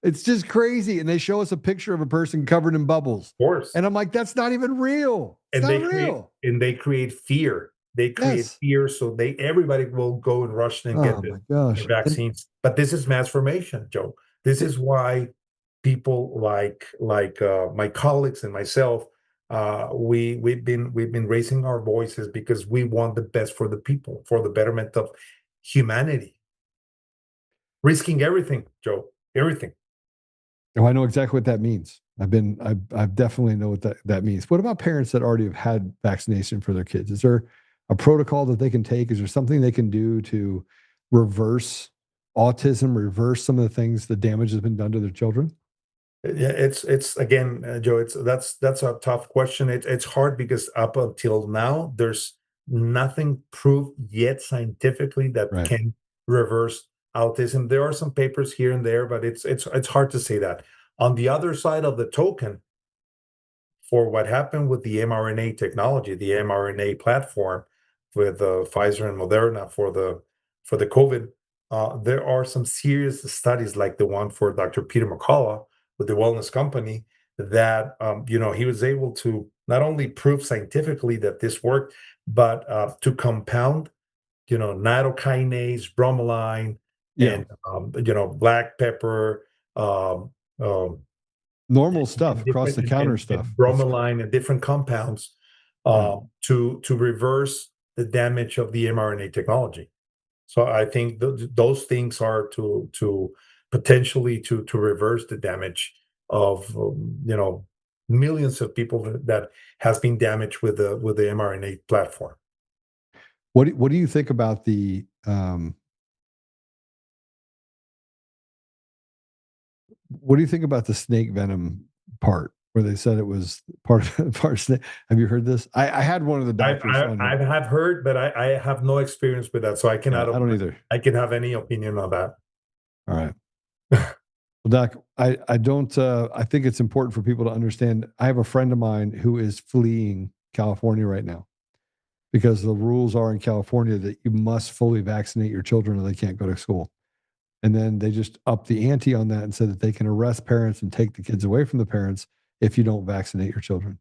It's just crazy. And they show us a picture of a person covered in bubbles. Of course. And I'm like, that's not even real. It's not real. And they create fear. They create fear, so everybody will go and rush and get the vaccines. But this is mass formation, Joe. This is why people like my colleagues and myself, we've been raising our voices, because we want the best for the people, for the betterment of humanity. Risking everything, Joe, everything. Oh, I know exactly what that means. I definitely know what that means. What about parents that already have had vaccination for their kids? Is there a protocol that they can take? Is there something they can do to reverse autism, reverse some of the things, the damage that's been done to their children? Yeah, it's again, Joe. That's a tough question. It's hard, because up until now, there's nothing proved yet scientifically that can reverse autism. There are some papers here and there, but it's hard to say that. On the other side of the token, for what happened with the mRNA technology, the mRNA platform with Pfizer and Moderna for the COVID, there are some serious studies, like the one for Dr. Peter McCullough with the Wellness Company, that he was able to not only prove scientifically that this worked, but to compound, nattokinase, bromelain, and black pepper, normal stuff, across the counter stuff, bromelain, and different compounds to reverse the damage of the mRNA technology. So I think those things are to potentially to reverse the damage of millions of people that has been damaged with the mRNA platform. What do you think about the what do you think about the snake venom part where they said it was part of snake? Have you heard this? I had one of the doctors on. I have heard, but I have no experience with that, so I cannot. Yeah, I don't either. I can have any opinion on that. All right. Well, Doc, I don't. I think it's important for people to understand. I have a friend of mine who is fleeing California right now because the rules are in California that you must fully vaccinate your children or they can't go to school. And then they just upped the ante on that and said that they can arrest parents and take the kids away from the parents if you don't vaccinate your children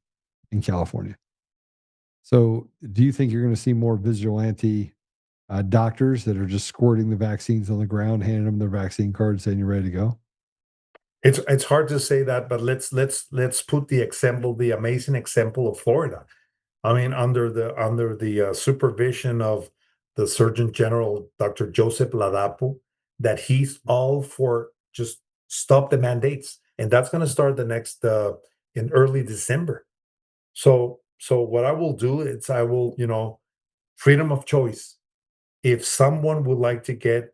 in California. So do you think you're going to see more vigilante doctors that are just squirting the vaccines on the ground, handing them their vaccine card, saying you're ready to go? It's hard to say that, but let's put the amazing example of Florida. I mean, under the supervision of the Surgeon General, Dr. Joseph Ladapo, that he's all for just stop the mandates, and that's going to start the next in early December. So what I will do is I will freedom of choice. If someone would like to get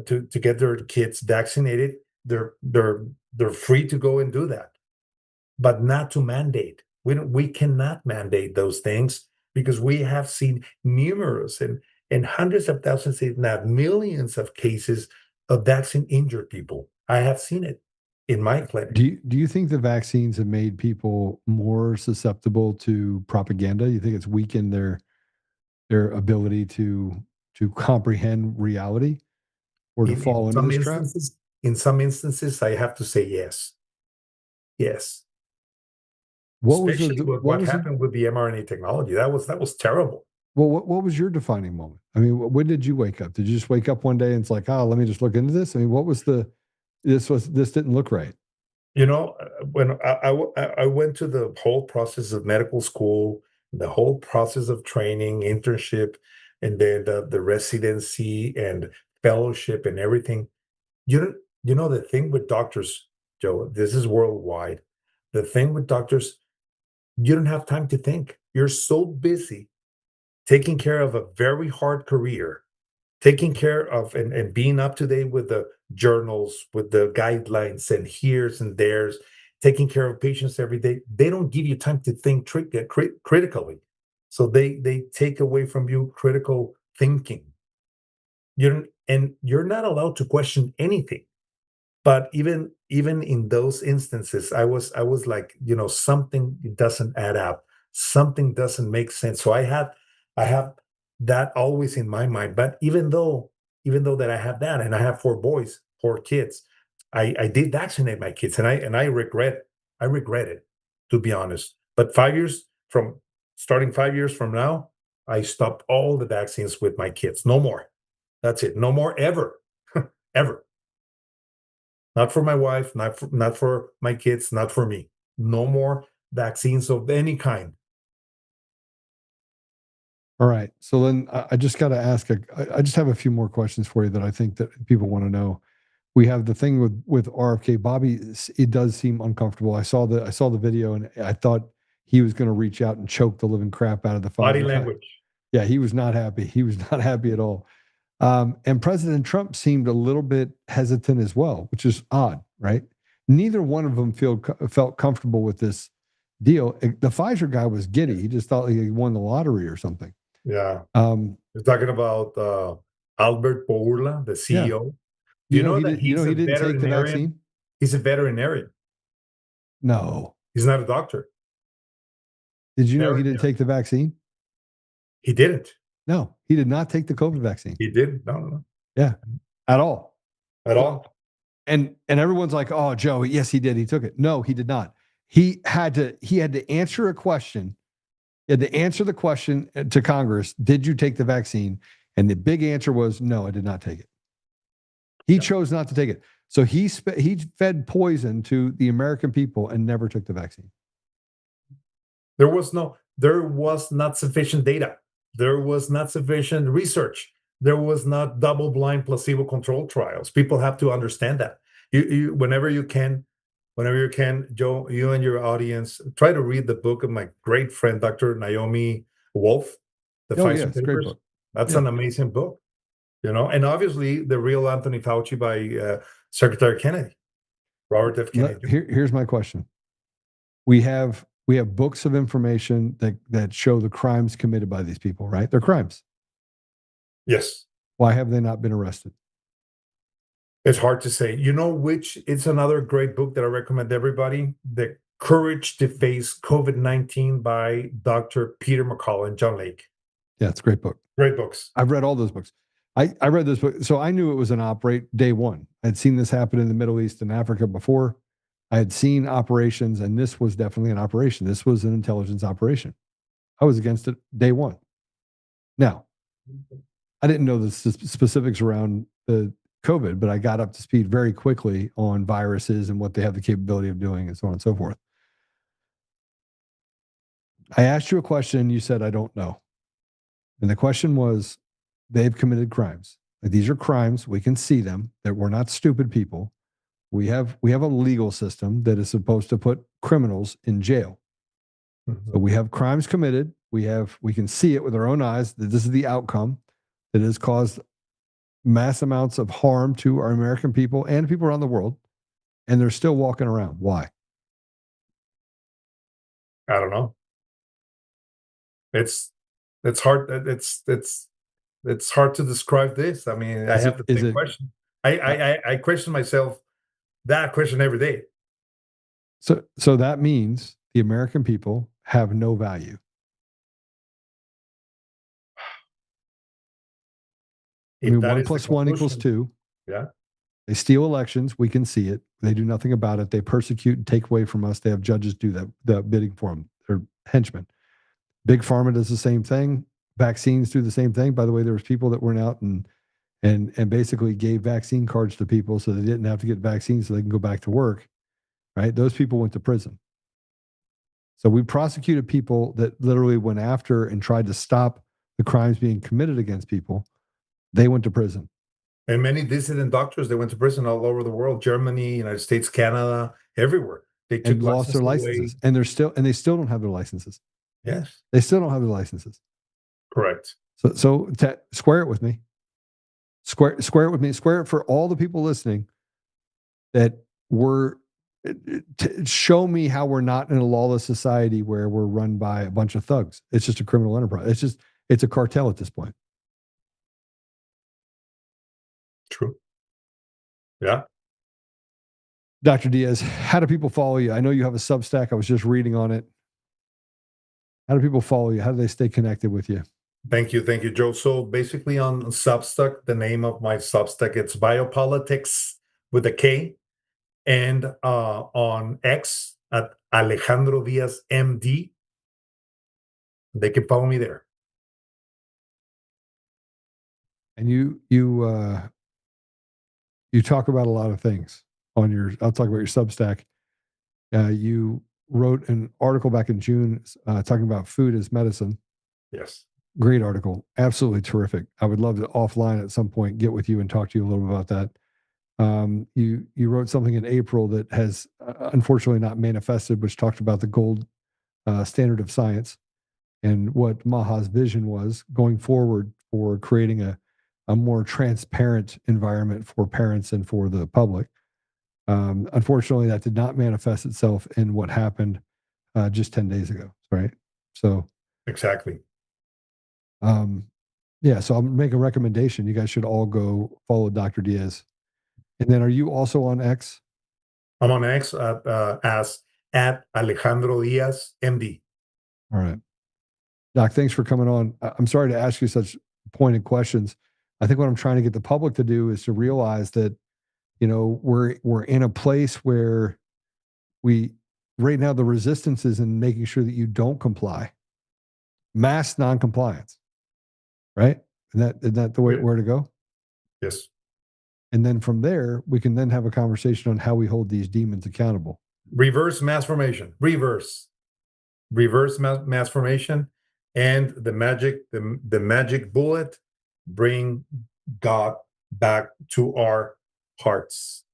their kids vaccinated, they're free to go and do that, but not to mandate. We cannot mandate those things because we have seen numerous and hundreds of thousands, if not millions of cases of vaccine injured people. I have seen it in my clinic. Do you think the vaccines have made people more susceptible to propaganda? You think it's weakened their ability to comprehend reality or to fall into this trap? In some instances, I have to say yes. Yes. Especially with what happened with the mRNA technology. That was terrible. Well, what was your defining moment? I mean, when did you wake up? Did you just wake up one day and it's like, let me just look into this? I mean, what was this didn't look right? When I went to the whole process of medical school, the whole process of training, internship, and then the residency and fellowship and everything. The thing with doctors, Joe, this is worldwide. The thing with doctors, you don't have time to think. You're so busy taking care of a very hard career, taking care of and being up to date with the journals, with the guidelines and here's and there's, taking care of patients every day. They don't give you time to think critically. So they take away from you critical thinking. You're not allowed to question anything. But even in those instances, I was like, something doesn't add up, something doesn't make sense. So I have that always in my mind. But even though that I have that, and I have 4 kids, I did vaccinate my kids, and I regret it, to be honest. But 5 years from starting 5 years from now, I stopped all the vaccines with my kids. No more. That's it. No more ever, ever. Not for my wife, not for my kids, not for me. No more vaccines of any kind. All right. So then I just got to ask, I just have a few more questions for you that I think that people want to know. We have the thing with RFK. Bobby, it does seem uncomfortable. I saw the video and I thought he was going to reach out and choke the living crap out of the body language. Yeah, he was not happy. He was not happy at all. And President Trump seemed a little bit hesitant as well, which is odd, right? Neither one of them felt comfortable with this deal. The Pfizer guy was giddy. He just thought he won the lottery or something. Yeah. You're talking about Albert Bourla, the CEO. Yeah. He didn't take the vaccine? He's a veterinarian. No. He's not a doctor. Did you know he didn't take the vaccine? He didn't. No, he did not take the COVID vaccine. He didn't. No. Yeah, at all. At all. And everyone's like, "Oh, Joe, yes, he did. He took it." No, he did not. He had to answer a question. He had to answer the question to Congress: did you take the vaccine? And the big answer was no, I did not take it. He chose not to take it. So he fed poison to the American people and never took the vaccine. There was not sufficient data. There was not sufficient research. There was not double-blind placebo-controlled trials. People have to understand that. Whenever you can, Joe, you and your audience, try to read the book of my great friend, Dr. Naomi Wolf, The Oh, yeah, Pfizer it's a great Papers. book. That's Yeah. an amazing book, and obviously the real Anthony Fauci by Secretary Kennedy, Robert F. Kennedy. Here's my question. We have books of information that show the crimes committed by these people, right? They're crimes. Yes. Why have they not been arrested? It's hard to say. It's another great book that I recommend everybody. The Courage to Face COVID-19 by Dr. Peter McCullough and John Lake. Yeah, it's a great book. Great books. I've read all those books. I read this book, so I knew it was an operate day one. I'd seen this happen in the Middle East and Africa before. I had seen operations, and this was definitely an operation. This was an intelligence operation. I was against it day one. Now, I didn't know the specifics around the COVID, but I got up to speed very quickly on viruses and what they have the capability of doing and so on and so forth. I asked you a question and you said, I don't know. And the question was, they've committed crimes. Like, these are crimes. We can see them, that we're not stupid people. We have a legal system that is supposed to put criminals in jail. Mm-hmm. So we have crimes committed. We can see it with our own eyes that this is the outcome that has caused mass amounts of harm to our American people and people around the world, and they're still walking around. Why? I don't know. It's hard. It's hard to describe this. I mean, I have the same question. I question myself that question every day. So that means the American people have no value. I mean, 1 + 1 = 2. Yeah. They steal elections. We can see it. They do nothing about it. They persecute and take away from us. They have judges do the bidding for them. They're henchmen. Big Pharma does the same thing. Vaccines do the same thing. By the way, there was people that went out and basically gave vaccine cards to people so they didn't have to get vaccines so they can go back to work. Right? Those people went to prison. So we prosecuted people that literally went after and tried to stop the crimes being committed against people. They went to prison. And many dissident doctors, they went to prison all over the world, Germany, United States, Canada, everywhere. They took lost their licenses. Away. And they still don't have their licenses. Yes. They still don't have their licenses. Correct. So square it with me. Square it with me. Square it for all the people listening that show me how we're not in a lawless society where we're run by a bunch of thugs. It's just a criminal enterprise. It's a cartel at this point. True. Yeah. Dr. Diaz, how do people follow you? I know you have a Substack. I was just reading on it. How do people follow you? How do they stay connected with you? Thank you, Joe. So basically on Substack, the name of my Substack, it's Biopolitiks with a K, and on X at Alejandro Diaz MD. They can follow me there. And you talk about a lot of things on I'll talk about your Substack. You wrote an article back in June talking about food as medicine. Yes. Great article. Absolutely terrific. I would love to offline at some point get with you and talk to you a little bit about that. You wrote something in April that has unfortunately not manifested, which talked about the gold standard of science and what Maha's vision was going forward for creating a more transparent environment for parents and for the public. Unfortunately, that did not manifest itself in what happened just 10 days ago, right? So exactly. Yeah, so I'll make a recommendation. You guys should all go follow Dr. Diaz. And then are you also on X? I'm on X as at Alejandro Diaz MD. All right. Doc, thanks for coming on. I'm sorry to ask you such pointed questions. I think what I'm trying to get the public to do is to realize that, we're in a place where right now the resistance is in making sure that you don't comply. Mass non-compliance, right? Isn't that the way where to go? Yes. And then from there, we can then have a conversation on how we hold these demons accountable. Reverse mass formation. Reverse mass formation. and the magic bullet, bring God back to our hearts.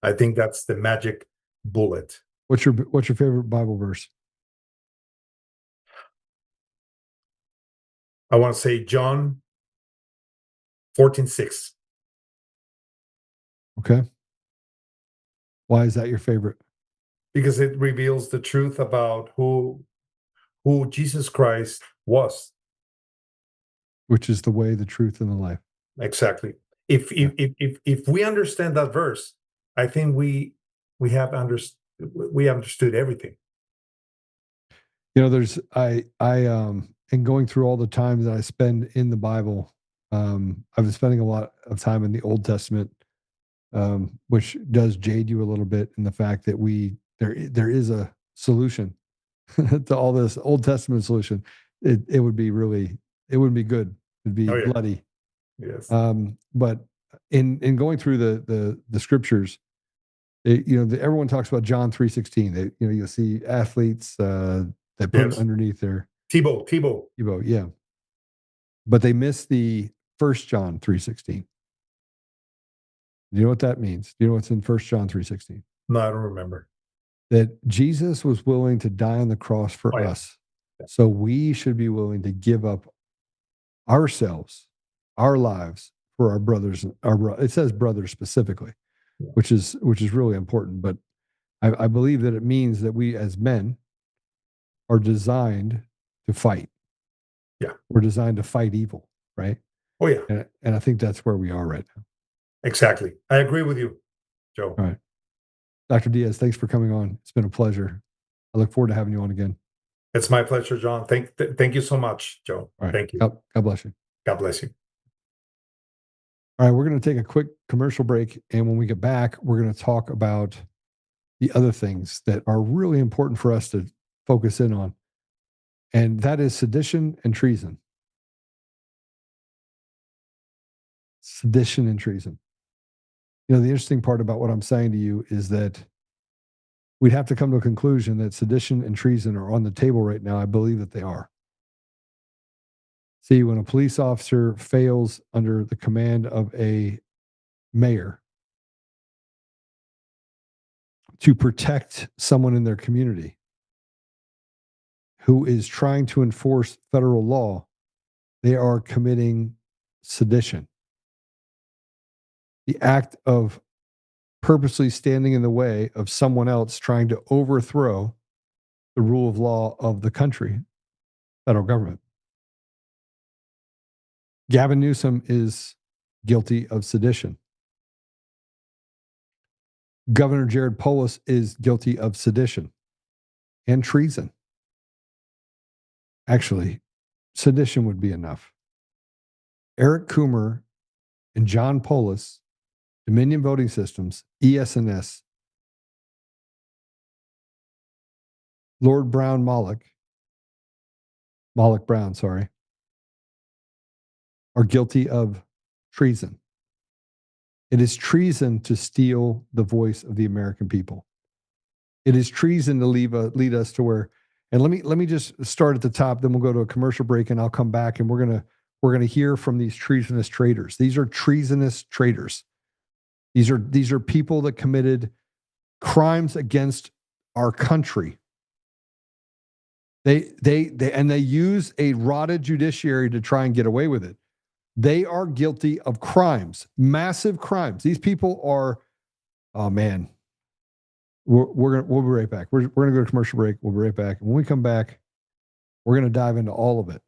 I think that's the magic bullet. What's your favorite Bible verse? I want to say John 14:6. Okay. Why is that your favorite? Because it reveals the truth about who Jesus Christ was. Which is the way, the truth, and the life. Exactly. If we understand that verse, I think we understood everything. You know, there's in going through all the time that I spend in the Bible, I've been spending a lot of time in the Old Testament, which does jade you a little bit in the fact that there is a solution to all this Old Testament solution. It would be good. It'd be bloody. Yes. But in going through the scriptures, everyone talks about John 3:16. You'll see athletes that put it underneath their Tebow. Yeah. But they miss the 1 John 3:16. Do you know what that means? Do you know what's in 1 John 3:16? No, I don't remember. That Jesus was willing to die on the cross for us. Yeah. So we should be willing to give up ourselves, our lives, for our brothers. It says brothers specifically, which is really important. But I believe that it means that we as men are designed to fight. Yeah. We're designed to fight evil, right? Oh, yeah. And I think that's where we are right now. Exactly. I agree with you, Joe. All right. Dr. Diaz, thanks for coming on. It's been a pleasure. I look forward to having you on again. It's my pleasure, John. Thank you so much, Joe. All right. Thank you. God bless you. God bless you. All right, we're going to take a quick commercial break. And when we get back, we're going to talk about the other things that are really important for us to focus in on. And that is sedition and treason. Sedition and treason. The interesting part about what I'm saying to you is that we'd have to come to a conclusion that sedition and treason are on the table right now. I believe that they are. See, when a police officer fails under the command of a mayor to protect someone in their community who is trying to enforce federal law, they are committing sedition. The act of purposely standing in the way of someone else trying to overthrow the rule of law of the country, federal government. Gavin Newsom is guilty of sedition. Governor Jared Polis is guilty of sedition and treason. Actually, sedition would be enough. Eric Coomer and John Polis, Dominion Voting Systems, ES&S, Lord Malloch Brown, are guilty of treason. It is treason to steal the voice of the American people. It is treason to lead us to where, and let me just start at the top, then we'll go to a commercial break and I'll come back and we're gonna hear from these treasonous traitors. These are treasonous traitors. These are people that committed crimes against our country. They use a rotted judiciary to try and get away with it. They are guilty of crimes, massive crimes. These people are, oh man. We'll be right back. We're gonna go to commercial break. We'll be right back. And when we come back, we're gonna dive into all of it.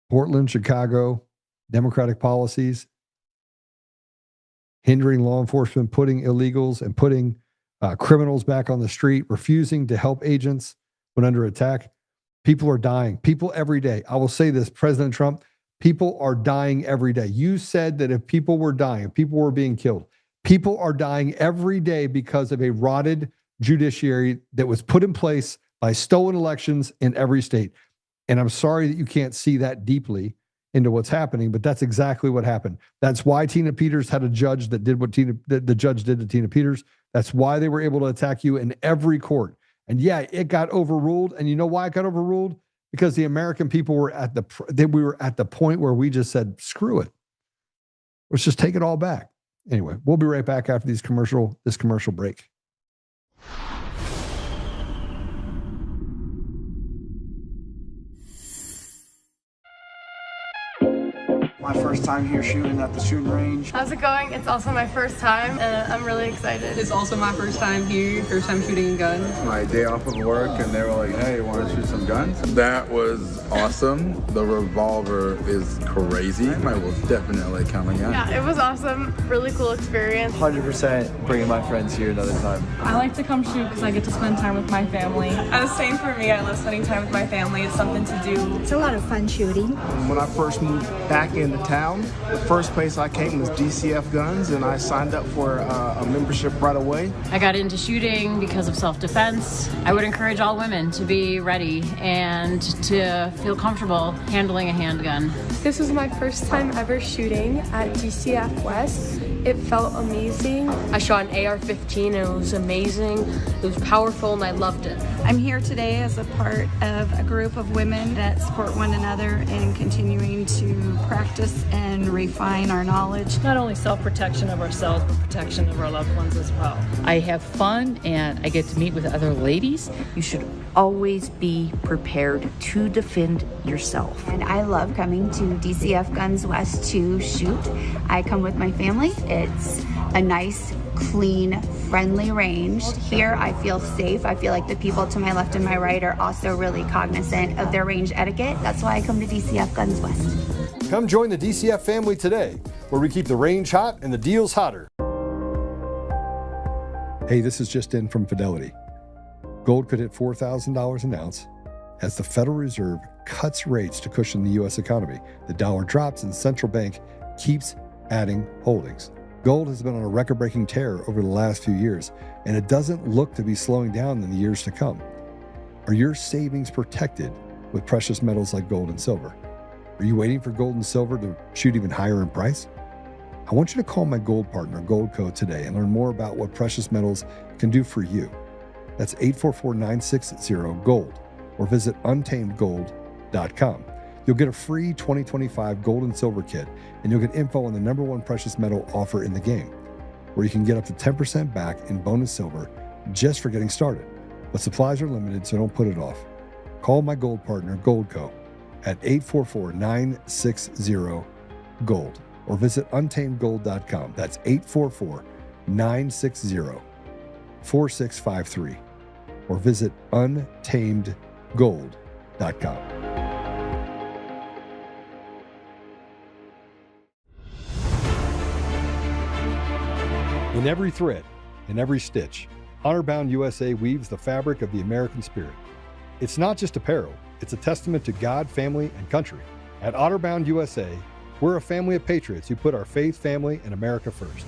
Portland, Chicago, Democratic policies, hindering law enforcement, putting illegals and putting criminals back on the street, refusing to help agents when under attack. People are dying. People every day. I will say this, President Trump, people are dying every day. You said that if people were dying, if people were being killed, people are dying every day because of a rotted judiciary that was put in place by stolen elections in every state. And I'm sorry that you can't see that deeply into what's happening, but that's exactly what happened. That's why Tina Peters had a judge that did what the judge did to Tina Peters. That's why they were able to attack you in every court. And yeah, it got overruled. And you know why it got overruled? because the American people were we were at the point where we just said, screw it. Let's just take it all back. Anyway, we'll be right back after this commercial break. My first time here shooting at the shooting range. How's it going? It's also my first time, and I'm really excited. It's also my first time here, first time shooting a gun. My day off of work, and they were like, hey, you want to shoot some guns? That was awesome. The revolver is crazy. I will definitely come again. Yeah, it was awesome. Really cool experience. 100% bringing my friends here another time. I like to come shoot because I get to spend time with my family. The same for me. I love spending time with my family. It's something to do. It's a lot of fun shooting. When I first moved back into town, the first place I came was DCF Guns, and I signed up for a membership right away. I got into shooting because of self-defense. I would encourage all women to be ready and to feel comfortable handling a handgun. This was my first time ever shooting at DCF West. It felt amazing. I shot an AR-15 and it was amazing. It was powerful and I loved it. I'm here today as a part of a group of women that support one another in continuing to practice and refine our knowledge. Not only self-protection of ourselves, but protection of our loved ones as well. I have fun and I get to meet with other ladies. You should always be prepared to defend yourself. And I love coming to DCF Guns West to shoot. I come with my family. It's a nice, clean, friendly range. Here I feel safe. I feel like the people to my left and my right are also really cognizant of their range etiquette. That's why I come to DCF Guns West. Come join the DCF family today, where we keep the range hot and the deals hotter. Hey, this is just in from Fidelity. Gold could hit $4,000 an ounce as the Federal Reserve cuts rates to cushion the U.S. economy. The dollar drops and the central bank keeps adding holdings. Gold has been on a record-breaking tear over the last few years, and it doesn't look to be slowing down in the years to come. Are your savings protected with precious metals like gold and silver? Are you waiting for gold and silver to shoot even higher in price? I want you to call my gold partner, Goldco, today and learn more about what precious metals can do for you. That's 844-960-GOLD or visit untamedgold.com. You'll get a free 2025 gold and silver kit, and you'll get info on the #1 precious metal offer in the game, where you can get up to 10% back in bonus silver just for getting started. But supplies are limited, so don't put it off. Call my gold partner, Goldco, at 844-960-GOLD or visit untamedgold.com. That's 844-960-4653 or visit untamedgold.com. In every thread, in every stitch, Honor-Bound USA weaves the fabric of the American spirit. It's not just apparel, it's a testament to God, family, and country. At Honor-Bound USA, we're a family of patriots who put our faith, family, and America first.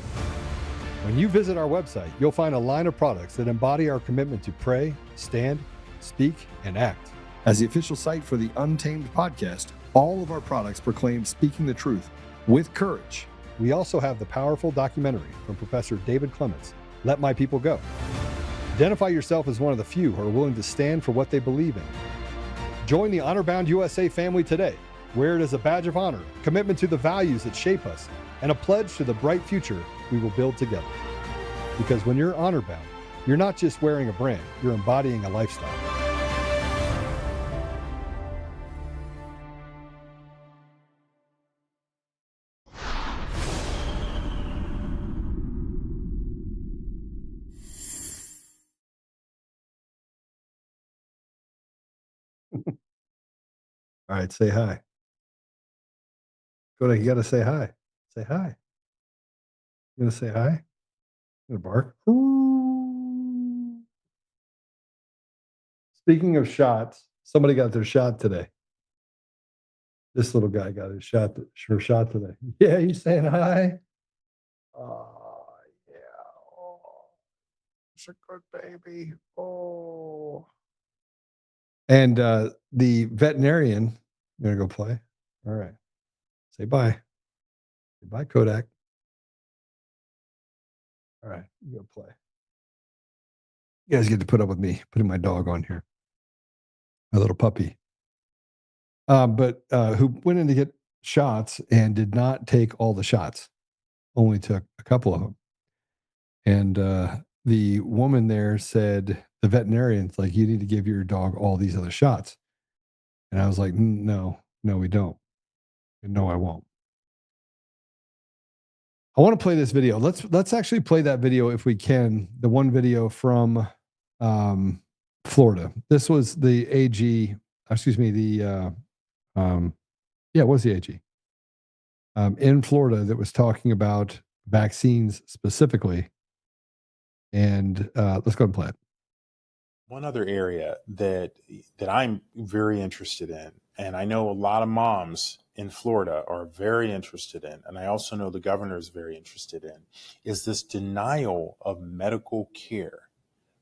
When you visit our website, you'll find a line of products that embody our commitment to pray, stand, speak, and act. As the official site for the Untamed podcast, all of our products proclaim speaking the truth with courage. We also have the powerful documentary from Professor David Clements, Let My People Go. Identify yourself as one of the few who are willing to stand for what they believe in. Join the Honor-Bound USA family today. Wear it as a badge of honor, commitment to the values that shape us, and a pledge to the bright future we will build together. Because when you're honor-bound, you're not just wearing a brand, you're embodying a lifestyle. All right, say hi. Go ahead, you got to say hi. Say hi. You gonna say hi? You gonna bark? Ooh. Speaking of shots, somebody got their shot today. This little guy got his shot, her shot today. Yeah, you saying hi? Oh, yeah. Oh, it's a good baby. Oh. And the veterinarian, you gonna go play? All right. Say bye. Say bye, Kodak. All right, you go play. You guys get to put up with me putting my dog on here. My little puppy. but who went in to get shots and did not take all the shots, only took a couple of them. And the woman there said, the veterinarian's like, you need to give your dog all these other shots. And I was like, no, we don't. And no, I won't. I want to play this video. Let's actually play that video if we can. The one video from Florida. This was the AG. Excuse me. It was the AG in Florida that was talking about vaccines specifically. And let's go and play it. One other area that I'm very interested in, and I know a lot of moms in Florida are very interested in, and I also know the governor is very interested in, is this denial of medical care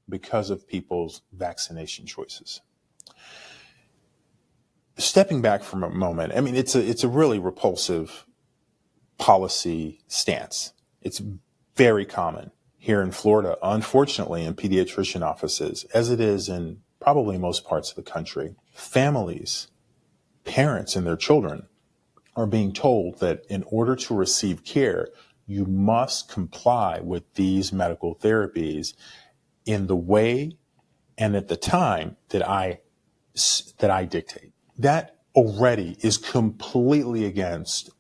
because of people's vaccination choices. Stepping back from a moment, I mean, it's a really repulsive policy stance. It's very common here in Florida, unfortunately, in pediatrician offices, as it is in probably most parts of the country. Families, parents and their children are being told that in order to receive care, you must comply with these medical therapies in the way and at the time that I dictate. That already is completely against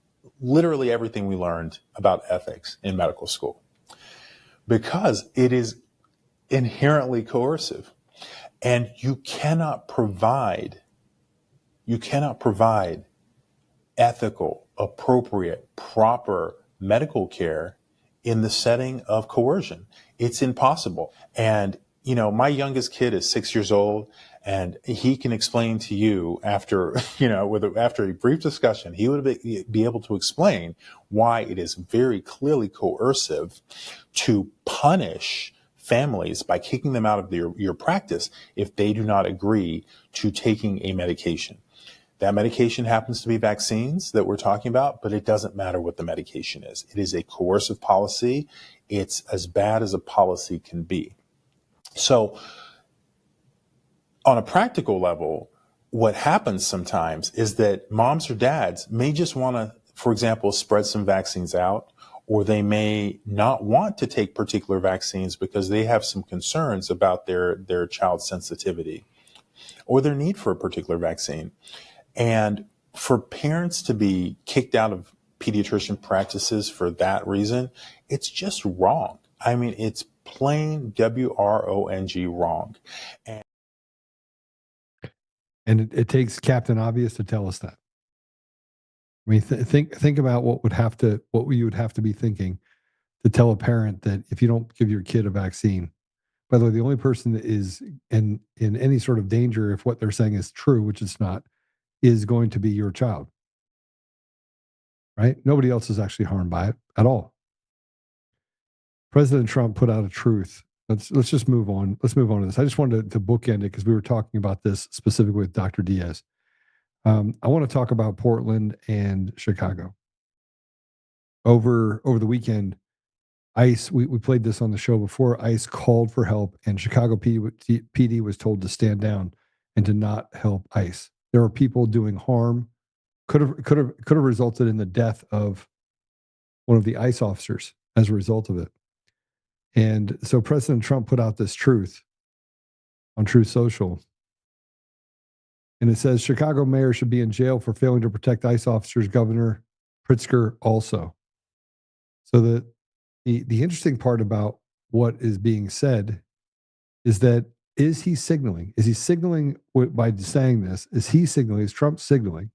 literally everything we learned about ethics in medical school, because it is inherently coercive, and you cannot provide ethical, appropriate, proper medical care in the setting of coercion. It's impossible. And, you know, my youngest kid is 6 years old, and he can explain to you after a brief discussion, he would be able to explain why it is very clearly coercive to punish families by kicking them out of your practice if they do not agree to taking a medication. That medication happens to be vaccines that we're talking about, but it doesn't matter what the medication is. It is a coercive policy. It's as bad as a policy can be. So on a practical level, what happens sometimes is that moms or dads may just want to, for example, spread some vaccines out, or they may not want to take particular vaccines because they have some concerns about their child's sensitivity or their need for a particular vaccine. And for parents to be kicked out of pediatrician practices for that reason, it's just wrong. I mean, it's plain WRONG wrong. And it takes Captain Obvious to tell us that. I mean, think about what you would have to be thinking to tell a parent that if you don't give your kid a vaccine. By the way, the only person that is in any sort of danger, if what they're saying is true, which it's not, is going to be your child. Right? Nobody else is actually harmed by it at all. President Trump put out a truth. Let's just move on. Let's move on to this. I just wanted to bookend it because we were talking about this specifically with Dr. Diaz. I want to talk about Portland and Chicago. Over the weekend, ICE, we played this on the show before, ICE called for help, and Chicago PD was told to stand down and to not help ICE. There are people doing harm, could have resulted in the death of one of the ICE officers as a result of it. And so President Trump put out this truth on Truth Social. And it says, Chicago mayor should be in jail for failing to protect ICE officers, Governor Pritzker also. So the interesting part about what is being said is that, is he signaling by saying this, is Trump signaling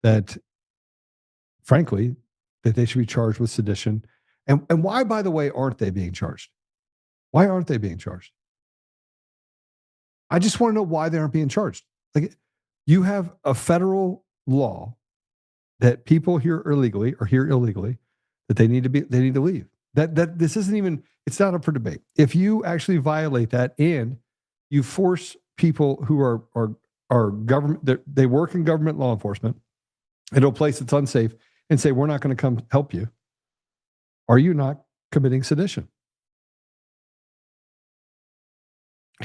that, frankly, that they should be charged with sedition? And why, by the way, aren't they being charged? Why aren't they being charged? I just want to know why they aren't being charged. Like, you have a federal law that people here illegally, that they need to leave. That this isn't even, it's not up for debate. If you actually violate that and you force people who are government, they work in government law enforcement into a place that's unsafe and say, we're not going to come help you, are you not committing sedition?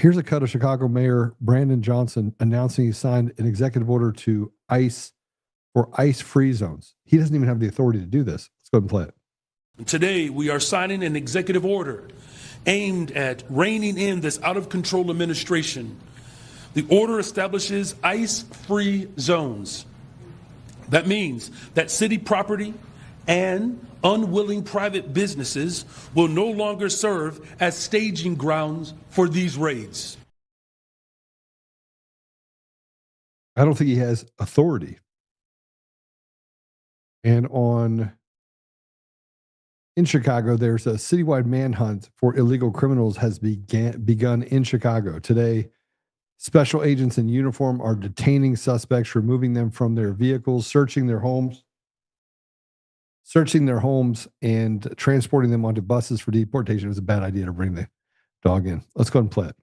Here's a cut of Chicago Mayor Brandon Johnson announcing he signed an executive order to ICE for ICE-free zones. He doesn't even have the authority to do this. Let's go ahead and play it. Today, we are signing an executive order aimed at reining in this out-of-control administration. The order establishes ICE-free zones. That means that city property and unwilling private businesses will no longer serve as staging grounds for these raids. I don't think he has authority. And in Chicago, there's a citywide manhunt for illegal criminals has begun in Chicago. Today, special agents in uniform are detaining suspects, removing them from their vehicles, searching their homes, and transporting them onto buses for deportation. It was a bad idea to bring the dog in. Let's go ahead and play it.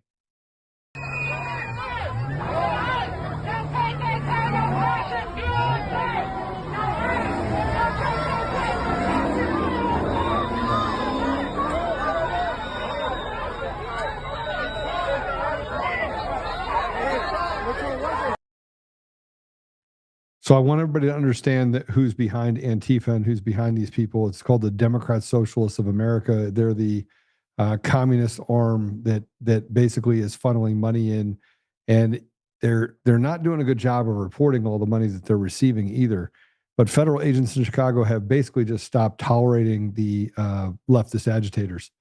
So I want everybody to understand that who's behind Antifa and who's behind these people. It's called the Democrat Socialists of America. They're the communist arm that basically is funneling money in, and they're not doing a good job of reporting all the money that they're receiving either. But federal agents in Chicago have basically just stopped tolerating the leftist agitators.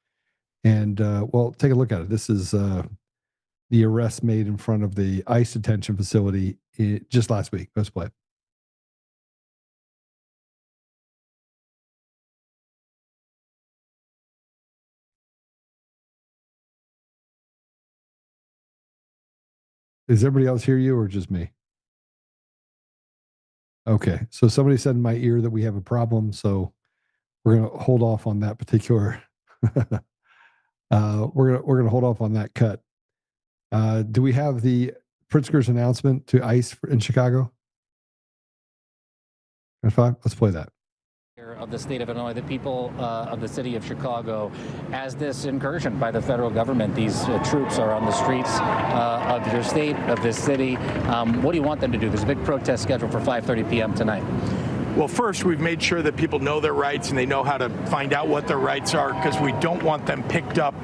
And well, take a look at it. This is the arrest made in front of the ICE detention facility just last week. Let's play it. Does everybody else hear you or just me? Okay. So somebody said in my ear that we have a problem. So we're going to hold off on that particular. We're going to hold off on that cut. Do we have the Pritzker's announcement to ICE in Chicago? Let's play that. Of the state of Illinois, the people of the city of Chicago, as this incursion by the federal government, these troops are on the streets of your state, of this city. What do you want them to do? There's a big protest scheduled for 5:30 p.m. tonight. Well, first, we've made sure that people know their rights and they know how to find out what their rights are, because we don't want them picked up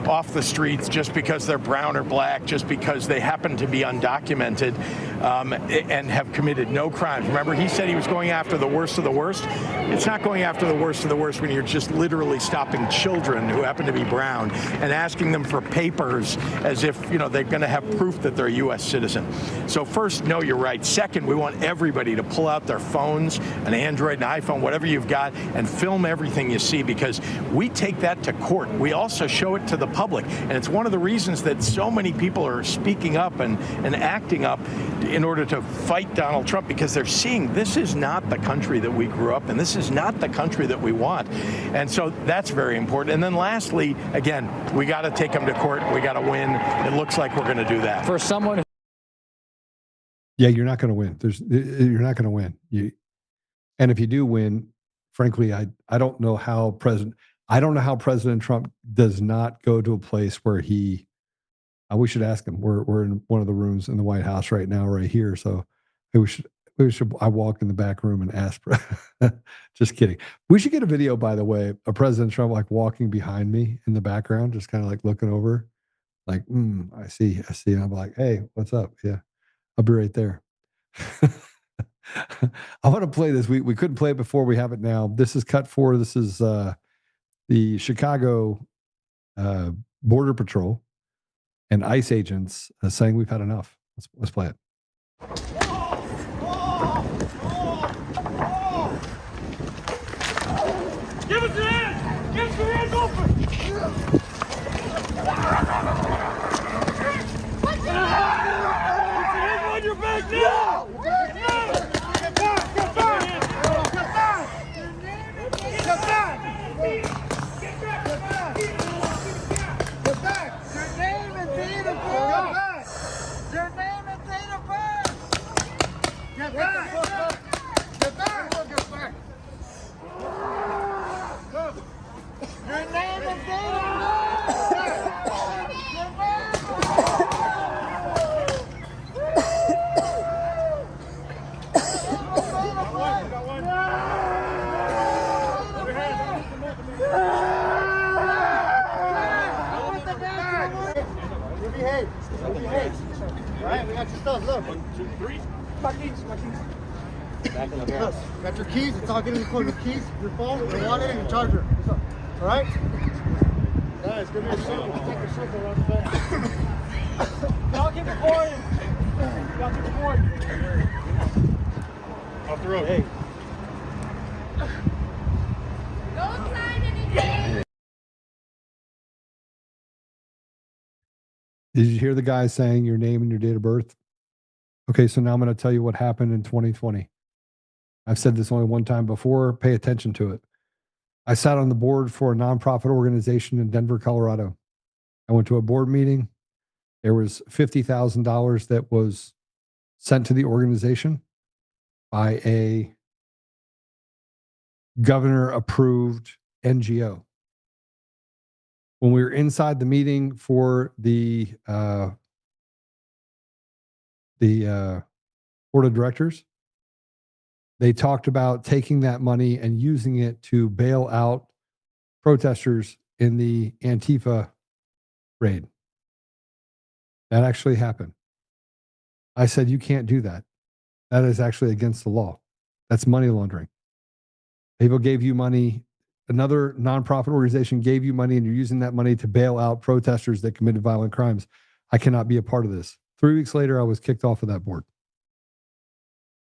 off the streets just because they're brown or black, just because they happen to be undocumented and have committed no crimes. Remember, he said he was going after the worst of the worst. It's not going after the worst of the worst when you're just literally stopping children who happen to be brown and asking them for papers as if, you know, they're going to have proof that they're a U.S. citizen. So first, know your rights. Second, we want everybody to pull out their phones, an Android, an iPhone, whatever you've got, and film everything you see, because we take that to court. We also show it to the public. And it's one of the reasons that so many people are speaking up and acting up in order to fight Donald Trump, because they're seeing this is not the country that we grew up in. This is not the country that we want. And so that's very important. And then lastly, again, we got to take them to court. We got to win. It looks like we're going to do that. For someone. Yeah, you're not going to win. You're not going to win. And if you do win, frankly, I don't know how President Trump does not go to a place where we should ask him. We're in one of the rooms in the White House right now, right here. So I walk in the back room and ask. Just kidding. We should get a video, by the way, of President Trump like walking behind me in the background, just kind of like looking over, like, I see. And I'm like, hey, what's up? Yeah, I'll be right there. I want to play this. We couldn't play it before. We have it now. This is cut 4. This is the Chicago Border Patrol and ICE agents saying we've had enough. Let's play it. Give us your hands! Give us your hands open! Put your hands on your back now! Get back! Get back! Get back! Get back! Your name and date of birth! Your name and date of birth! Get back! Get back! Get back! Your name and date of birth! 1, 2, 3. My keys. Back in the car. Got your keys. It's all getting in the corner. Your keys, your phone, your wallet, and your charger. All right? Guys, give me a circle. Take a circle around the back. Y'all keep recording. Off the road. Hey. Don't sign anything. Did you hear the guy saying your name and your date of birth? Okay, so now I'm going to tell you what happened in 2020. I've said this only one time before. Pay attention to it. I sat on the board for a nonprofit organization in Denver, Colorado. I went to a board meeting. There was $50,000 that was sent to the organization by a governor-approved NGO. When we were inside the meeting for the board of directors, they talked about taking that money and using it to bail out protesters in the Antifa raid. That actually happened. I said, you can't do that. That is actually against the law. That's money laundering. People gave you money. Another nonprofit organization gave you money, and you're using that money to bail out protesters that committed violent crimes. I cannot be a part of this. 3 weeks later, I was kicked off of that board.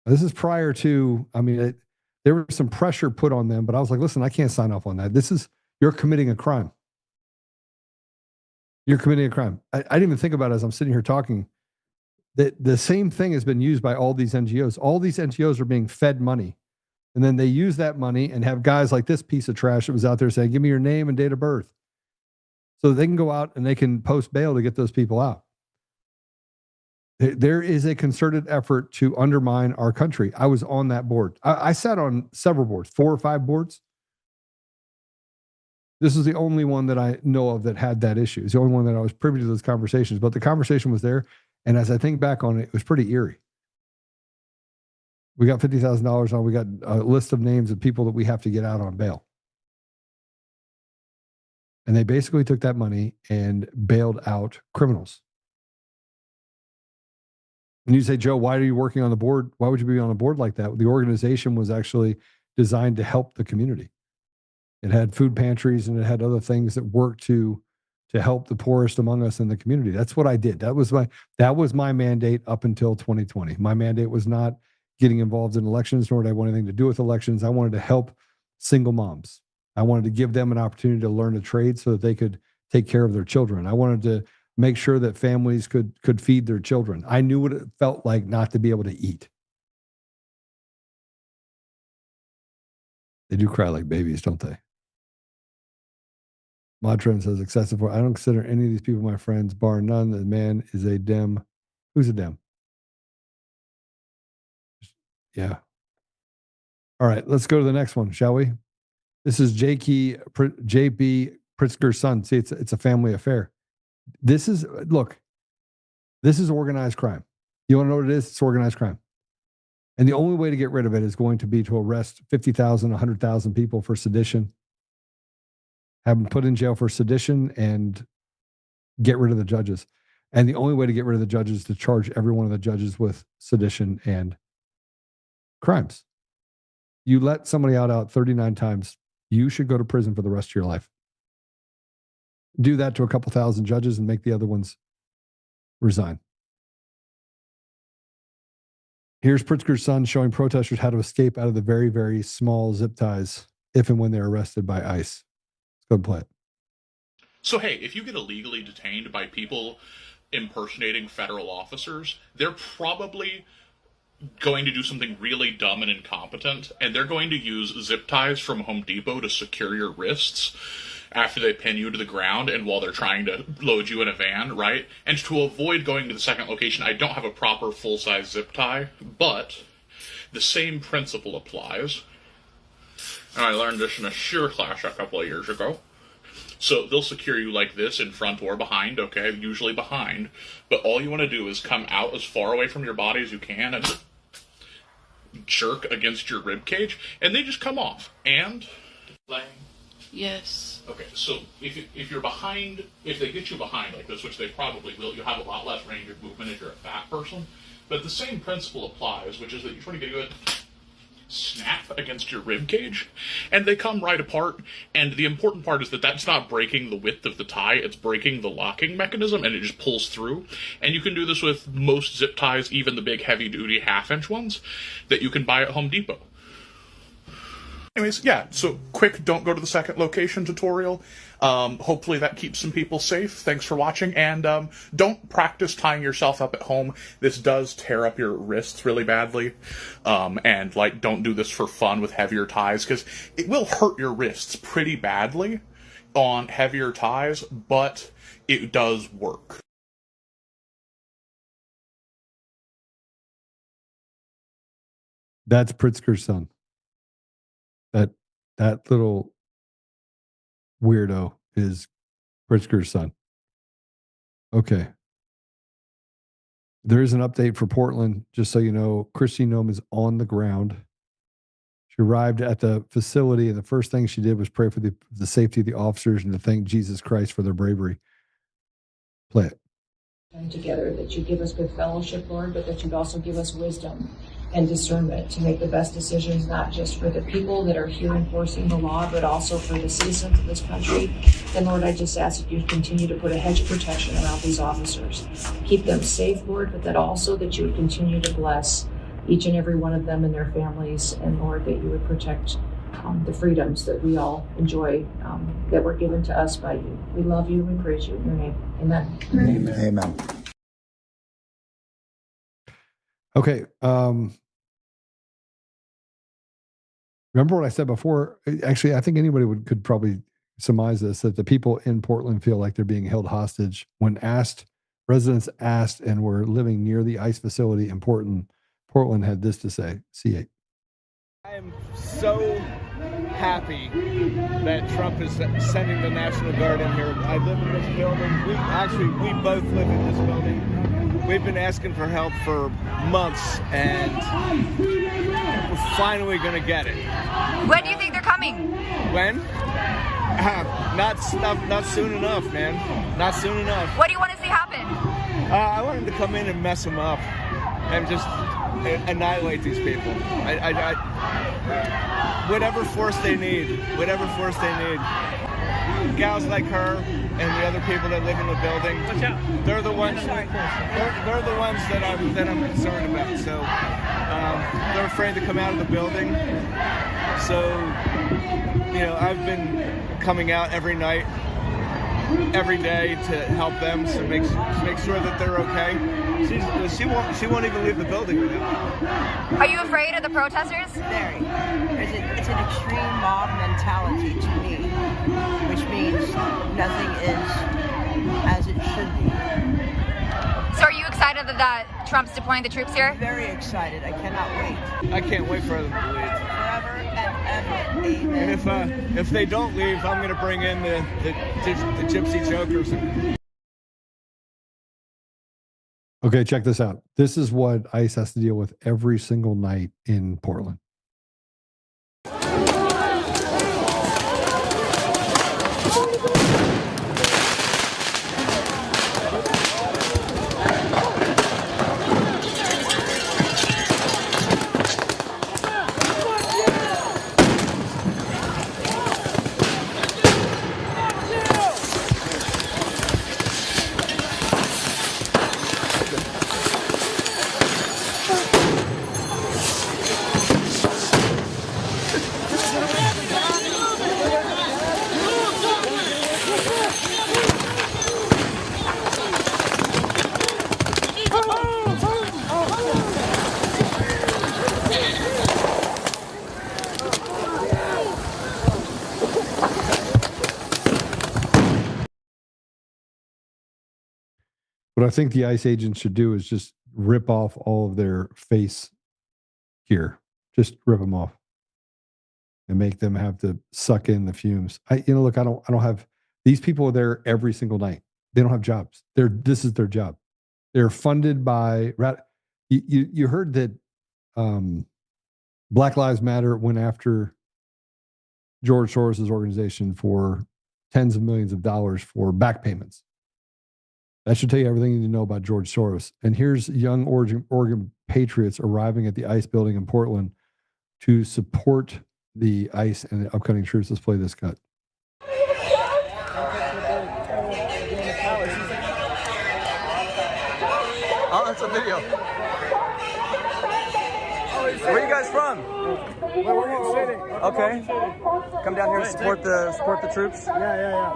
This is prior to, there was some pressure put on them, but I was like, listen, I can't sign off on that. You're committing a crime. You're committing a crime. I didn't even think about it as I'm sitting here talking. That the same thing has been used by all these NGOs. All these NGOs are being fed money. And then they use that money and have guys like this piece of trash that was out there saying, give me your name and date of birth. So they can go out and they can post bail to get those people out. There is a concerted effort to undermine our country. I was on that board. I sat on several boards, 4 or 5 boards. This is the only one that I know of that had that issue. It's the only one that I was privy to those conversations. But the conversation was there. And as I think back on it, it was pretty eerie. We got $50,000 on. We got a list of names of people that we have to get out on bail. And they basically took that money and bailed out criminals. And you say, Joe, why are you working on the board? Why would you be on a board like that? The organization was actually designed to help the community. It had food pantries and it had other things that worked to help the poorest among us in the community. That's what I did. That was my mandate up until 2020. My mandate was not getting involved in elections, nor did I want anything to do with elections. I wanted to help single moms. I wanted to give them an opportunity to learn a trade so that they could take care of their children. I wanted to make sure that families could feed their children. I knew what it felt like not to be able to eat. They do cry like babies, don't they? Modtrend says excessive. I don't consider any of these people my friends, bar none. The man is a Dem. Who's a Dem? Yeah. All right, let's go to the next one, shall we? This is J.B. Pritzker's son. See, it's a family affair. This is organized crime. You want to know what it is? It's organized crime. And the only way to get rid of it is going to be to arrest 50,000, 100,000 people for sedition, have them put in jail for sedition, and get rid of the judges. And the only way to get rid of the judges is to charge every one of the judges with sedition and crimes. You let somebody out 39 times, you should go to prison for the rest of your life. Do that to a couple thousand judges and make the other ones resign. Here's Pritzker's son showing protesters how to escape out of the very, very small zip ties if and when they're arrested by ICE. Let's go and play it. So, hey, if you get illegally detained by people impersonating federal officers, they're probably going to do something really dumb and incompetent, and they're going to use zip ties from Home Depot to secure your wrists after they pin you to the ground and while they're trying to load you in a van, right? And to avoid going to the second location, I don't have a proper full-size zip tie, but the same principle applies. And I learned this in a SURE class a couple of years ago. So they'll secure you like this in front or behind, okay? Usually behind. But all you want to do is come out as far away from your body as you can and jerk against your rib cage, and they just come off. And yes. Okay, so if you're behind, if they get you behind like this, which they probably will, you have a lot less range of movement if you're a fat person. But the same principle applies, which is that you're trying to get a good snap against your rib cage, and they come right apart. And the important part is that that's not breaking the width of the tie, it's breaking the locking mechanism, and it just pulls through. And you can do this with most zip ties, even the big heavy-duty half-inch ones that you can buy at Home Depot. Anyways, yeah, so quick don't go to the second location tutorial. Hopefully that keeps some people safe. Thanks for watching, and don't practice tying yourself up at home. This does tear up your wrists really badly, and like don't do this for fun with heavier ties, because it will hurt your wrists pretty badly on heavier ties, but it does work. That's Pritzker's son. That little weirdo is Pritzker's son. Okay. There is an update for Portland, just so you know. Kristi Noem is on the ground. She arrived at the facility, and the first thing she did was pray for the safety of the officers and to thank Jesus Christ for their bravery. Play it. Together, that you give us good fellowship, Lord, but that you'd also give us wisdom and discernment to make the best decisions, not just for the people that are here enforcing the law, but also for the citizens of this country. And Lord, I just ask that you continue to put a hedge of protection around these officers. Keep them safe, Lord, but that also that you would continue to bless each and every one of them and their families. And Lord, that you would protect the freedoms that we all enjoy, that were given to us by you. We love you and praise you in your name. Amen. Amen. Amen. Okay. Remember what I said before? Actually, I think anybody could probably surmise this, that the people in Portland feel like they're being held hostage. When residents asked and were living near the ICE facility in Portland had this to say. C8. I am so happy that Trump is sending the National Guard in here. I live in this building. We both live in this building. We've been asking for help for months, and we're finally going to get it. When do you think they're coming? When? Not soon enough, man. Not soon enough. What do you want to see happen? I want him to come in and mess them up and just annihilate these people. Whatever force they need. Gals like her and the other people that live in the building. Watch out. They're the ones. They're the ones that I'm concerned about. So they're afraid to come out of the building. So I've been coming out every night, every day to help them, to make sure that they're okay. She won't even leave the building with them. Are you afraid of the protesters? Very. It's an extreme mob mentality to me, which means nothing is as it should be. So are you excited that Trump's deploying the troops here? Very excited. I cannot wait. I can't wait for them to leave. Forever and ever. Amen. And if they don't leave, I'm going to bring in the gypsy jokers. Okay, check this out. This is what ICE has to deal with every single night in Portland. What I think the ICE agents should do is just rip off all of their face gear. Just rip them off and make them have to suck in the fumes. Look, I don't have, these people are there every single night. They don't have jobs. This is their job. They're funded by, you heard that Black Lives Matter went after George Soros' organization for tens of millions of dollars for back payments. That should tell you everything you need to know about George Soros. And here's young Oregon patriots arriving at the ICE building in Portland to support the ICE and the upcoming troops. Let's play this cut. Oh, that's a video. Where are you guys from? Okay. Come down here to support the troops. Yeah.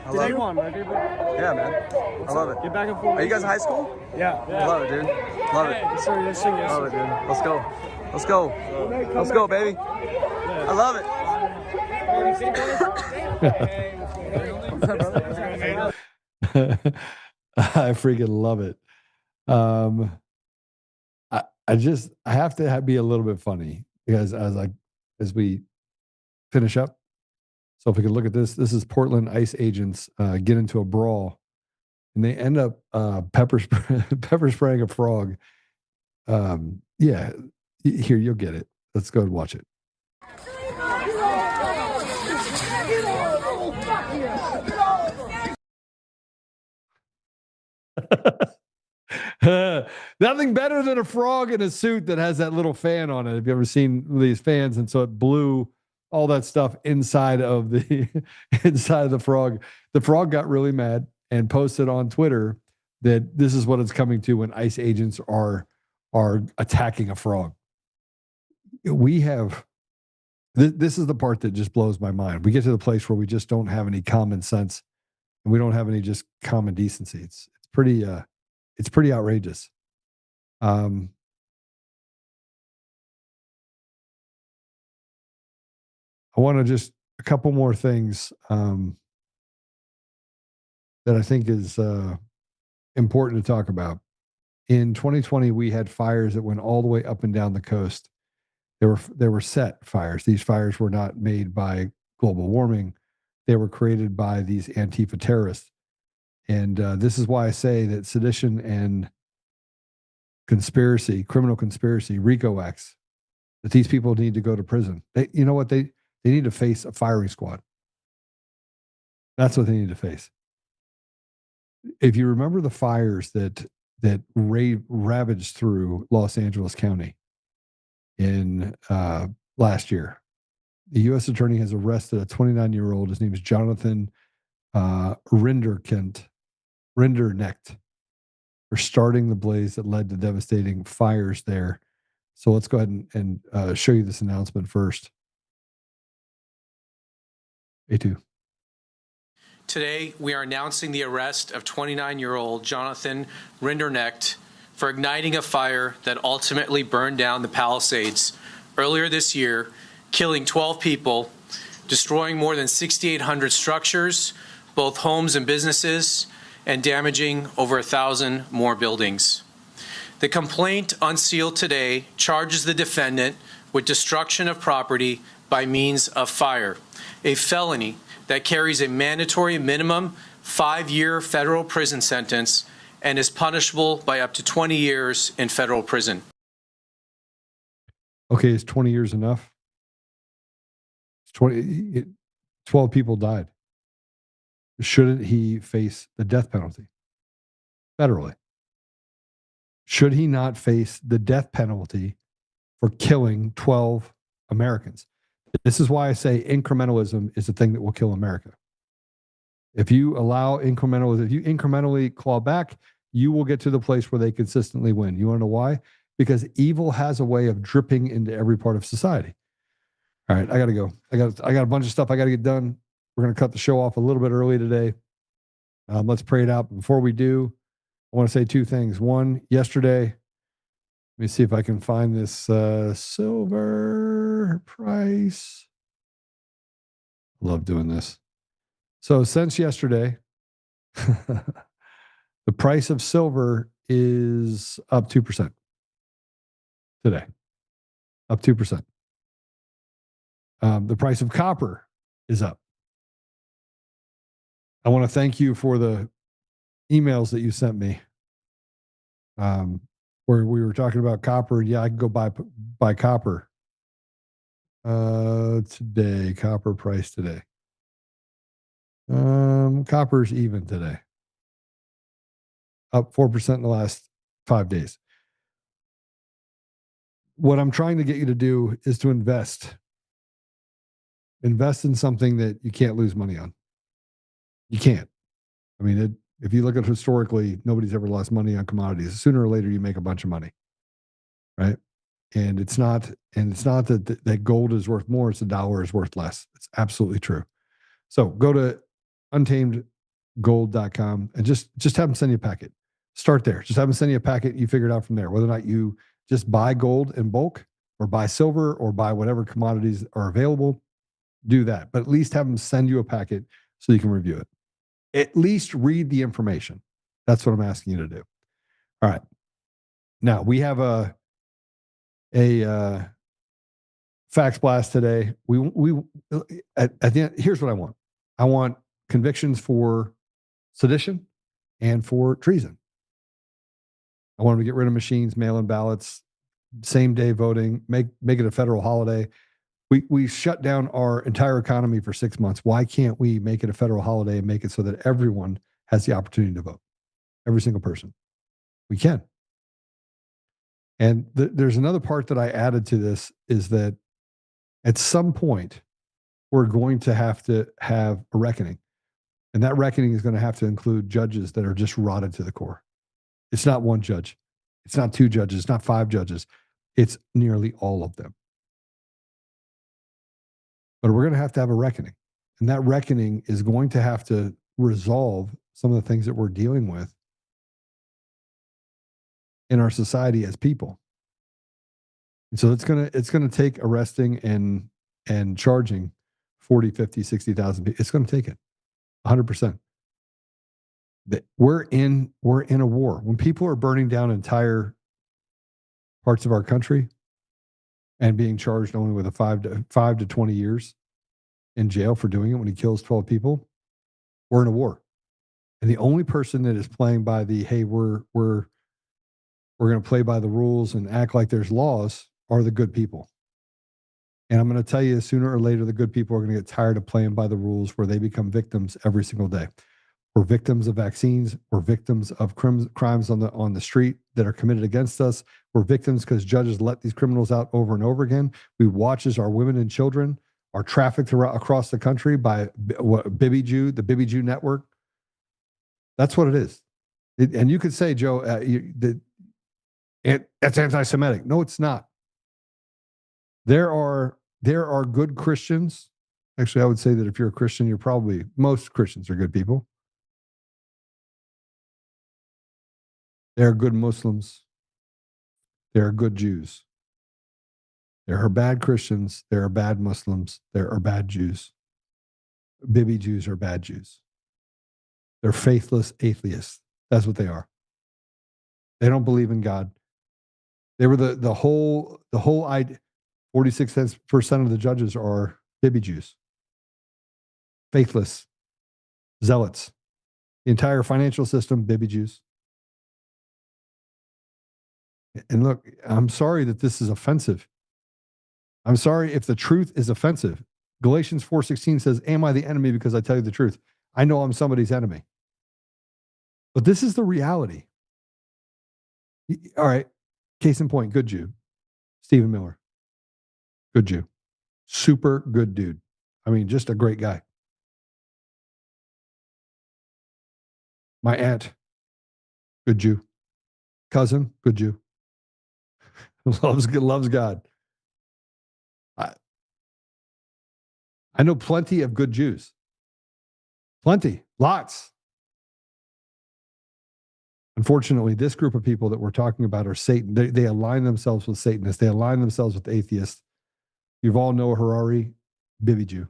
I love it. One, man. Yeah, man. I love it. Get back and forth. Are you guys in high school? Yeah. I love it, dude. Love it. Yes, sir. Yes, sir. Love it, dude. Let's go. Let's go. Let's go, baby. I love it. I freaking love it. I have to be a little bit funny because as we finish up. So if we could look at this is Portland ICE agents get into a brawl, and they end up pepper spraying a frog. Yeah, here you'll get it. Let's go and watch it. Nothing better than a frog in a suit that has that little fan on it. Have you ever seen these fans? And so it blew all that stuff inside of the inside of the frog. The frog got really mad and posted on Twitter that this is what it's coming to when ICE agents are attacking a frog. We have this is the part that just blows my mind. We get to the place where we just don't have any common sense and we don't have any just common decency. It's pretty outrageous. I want to just a couple more things that I think is important to talk about. In 2020, we had fires that went all the way up and down the coast. There were set fires. These fires were not made by global warming. They were created by these Antifa terrorists. And this is why I say that sedition and criminal conspiracy, RICO acts, that these people need to go to prison. You know what? They need to face a firing squad. That's what they need to face. If you remember the fires that ravaged through Los Angeles County in last year, the U.S. attorney has arrested a 29-year-old. His name is Jonathan Rinderknecht, for starting the blaze that led to devastating fires there. So let's go ahead and show you this announcement first. A2. Today, we are announcing the arrest of 29-year-old Jonathan Rinderknecht for igniting a fire that ultimately burned down the Palisades earlier this year, killing 12 people, destroying more than 6,800 structures, both homes and businesses, and damaging over 1,000 more buildings. The complaint unsealed today charges the defendant with destruction of property by means of fire, a felony that carries a mandatory minimum 5-year federal prison sentence and is punishable by up to 20 years in federal prison. Okay, is 20 years enough? 12 people died. Shouldn't he face the death penalty federally? Should he not face the death penalty for killing 12 Americans? This is why I say incrementalism is the thing that will kill America. If you allow incrementalism, if you incrementally claw back, you will get to the place where they consistently win. You want to know why? Because evil has a way of dripping into every part of society. All right, I got to go. I got a bunch of stuff I got to get done. We're going to cut the show off a little bit early today. Let's pray it out. Before we do, I want to say two things. One, yesterday, let me see if I can find this silver price. Love doing this. So since yesterday, the price of silver is up 2% today. Up 2%. The price of copper is up. I want to thank you for the emails that you sent me where we were talking about copper. Yeah, I can go buy copper today. Copper price today. Copper's even today. up 4% in the last 5 days. What I'm trying to get you to do is to invest. Invest in something that you can't lose money on. You can't. I mean, if you look at historically, nobody's ever lost money on commodities. Sooner or later, you make a bunch of money, right? And it's not that gold is worth more; it's the dollar is worth less. It's absolutely true. So go to untamedgold.com and just have them send you a packet. Start there. Just have them send you a packet. You figure it out from there. Whether or not you just buy gold in bulk or buy silver or buy whatever commodities are available, do that. But at least have them send you a packet so you can review it. At least read the information. That's what I'm asking you to do. All right. Now we have a fax blast today. We at the end, here's what I want. I want convictions for sedition and for treason. I want them to get rid of machines, mail-in ballots, same-day voting, make it a federal holiday. We shut down our entire economy for 6 months. Why can't we make it a federal holiday and make it so that everyone has the opportunity to vote? Every single person. We can. And there's another part that I added to this is that at some point, we're going to have a reckoning. And that reckoning is going to have to include judges that are just rotted to the core. It's not one judge. It's not two judges. It's not five judges. It's nearly all of them. But we're going to have a reckoning. And that reckoning is going to have to resolve some of the things that we're dealing with in our society as people. And so it's going to take arresting and charging 40, 50, 60,000 people. It's going to take it 100%. We're in a war. When people are burning down entire parts of our country and being charged only with a 5 to 20 years in jail for doing it when he kills 12 people, we're in a war. And the only person that is playing by the, hey, we're going to play by the rules and act like there's laws are the good people. And I'm going to tell you, sooner or later, the good people are going to get tired of playing by the rules where they become victims every single day. We're victims of vaccines. We're victims of crimes on the street that are committed against us. We're victims because judges let these criminals out over and over again. We watch as our women and children are trafficked across the country by the Bibi Jew network. That's what it is. And you could say, Joe, that's anti-Semitic. No, it's not. There are good Christians. Actually, I would say that if you're a Christian, most Christians are good people. There are good Muslims. There are good Jews. There are bad Christians. There are bad Muslims. There are bad Jews. Bibi Jews are bad Jews. They're faithless atheists. That's what they are. They don't believe in God. They were the whole idea. 46% of the judges are Bibi Jews. Faithless. Zealots. The entire financial system, Bibi Jews. And look, I'm sorry that this is offensive. I'm sorry if the truth is offensive. Galatians 4:16 says, am I the enemy because I tell you the truth? I know I'm somebody's enemy. But this is the reality. All right. Case in point, good Jew. Stephen Miller. Good Jew. Super good dude. I mean, just a great guy. My aunt, good Jew. Cousin, good Jew. loves God. I know plenty of good Jews. Plenty. Lots. Unfortunately, this group of people that we're talking about are Satan. They align themselves with Satanists. They align themselves with atheists. You all know Harari, Bibi Jew.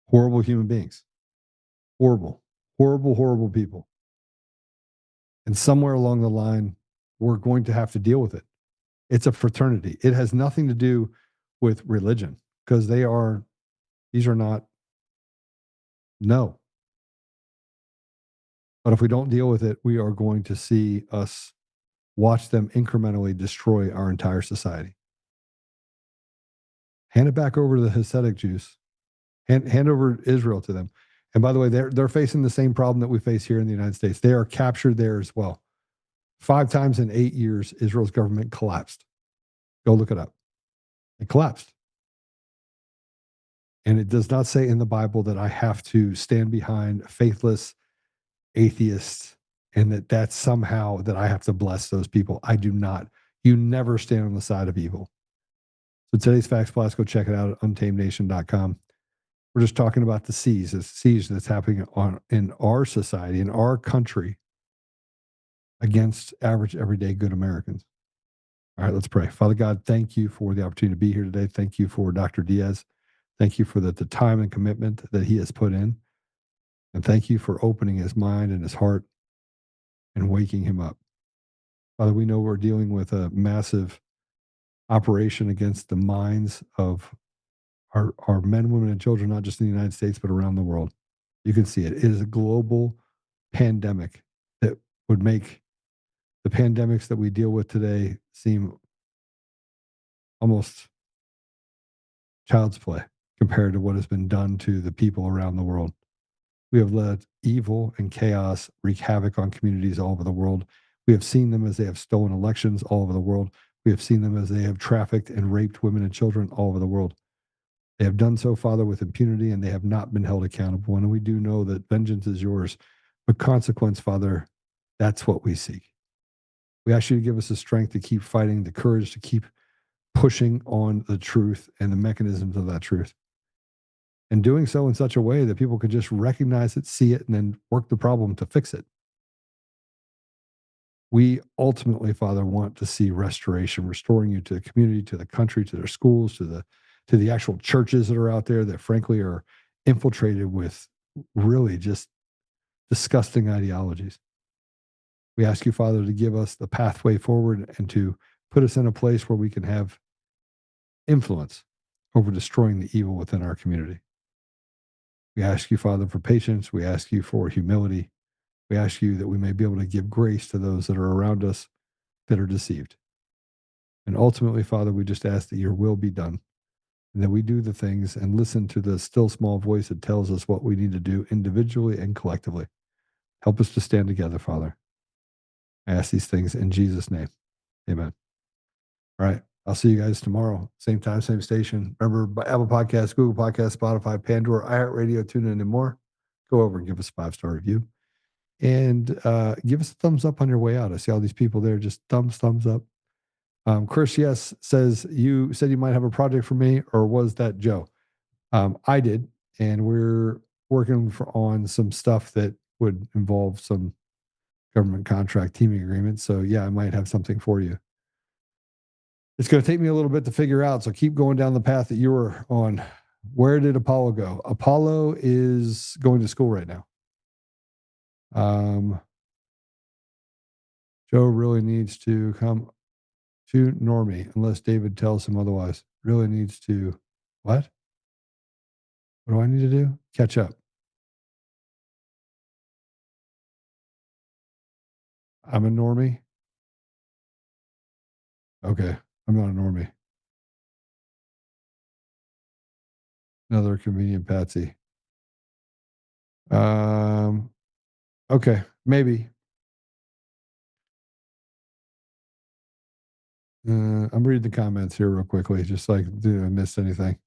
Horrible human beings. Horrible, horrible, horrible people. And somewhere along the line, we're going to have to deal with it. It's a fraternity. It has nothing to do with religion because these are not, no. But if we don't deal with it, we are going to see us watch them incrementally destroy our entire society. Hand it back over to the Hasidic Jews. Hand over Israel to them. And by the way, they're facing the same problem that we face here in the United States. They are captured there as well. 5 times in 8 years, Israel's government collapsed. Go look it up. It collapsed. And it does not say in the Bible that I have to stand behind faithless atheists and that's somehow that I have to bless those people. I do not. You never stand on the side of evil. So today's Facts Plus, go check it out at untamednation.com. We're just talking about the siege that's happening in our society, in our country, against average, everyday, good Americans. All right, let's pray. Father God, thank you for the opportunity to be here today. Thank you for Dr. Diaz. Thank you for the time and commitment that he has put in. And thank you for opening his mind and his heart and waking him up. Father, we know we're dealing with a massive operation against the minds of our men, women, and children, not just in the United States, but around the world. You can see it. It is a global pandemic that would make the pandemics that we deal with today seem almost child's play compared to what has been done to the people around the world. We have let evil and chaos wreak havoc on communities all over the world. We have seen them as they have stolen elections all over the world. We have seen them as they have trafficked and raped women and children all over the world. They have done so, Father, with impunity, and they have not been held accountable. And we do know that vengeance is yours, but consequence, Father, that's what we seek. We ask you to give us the strength to keep fighting, the courage to keep pushing on the truth and the mechanisms of that truth. And doing so in such a way that people could just recognize it, see it, and then work the problem to fix it. We ultimately, Father, want to see restoration, restoring you to the community, to the country, to their schools, to the actual churches that are out there that frankly are infiltrated with really just disgusting ideologies. We ask you, Father, to give us the pathway forward and to put us in a place where we can have influence over destroying the evil within our community. We ask you, Father, for patience. We ask you for humility. We ask you that we may be able to give grace to those that are around us that are deceived. And ultimately, Father, we just ask that your will be done and that we do the things and listen to the still small voice that tells us what we need to do individually and collectively. Help us to stand together, Father. I ask these things in Jesus' name. Amen. All right. I'll see you guys tomorrow. Same time, same station. Remember, by Apple Podcasts, Google Podcasts, Spotify, Pandora, iHeartRadio, TuneIn, and more. Go over and give us a 5-star review. And give us a thumbs up on your way out. I see all these people there. Just thumbs up. Chris, yes, says, you said you might have a project for me, or was that Joe? I did. And we're working on some stuff that would involve some government contract teaming agreements. So, yeah, I might have something for you. It's going to take me a little bit to figure out. So keep going down the path that you were on. Where did Apollo go? Apollo is going to school right now. Joe really needs to come to Normie unless David tells him otherwise. Really needs to, what? What do I need to do? Catch up. I'm a Normie. Okay. I'm not a Normie. Another convenient patsy. Okay. Maybe. I'm reading the comments here real quickly, just like, did I miss anything?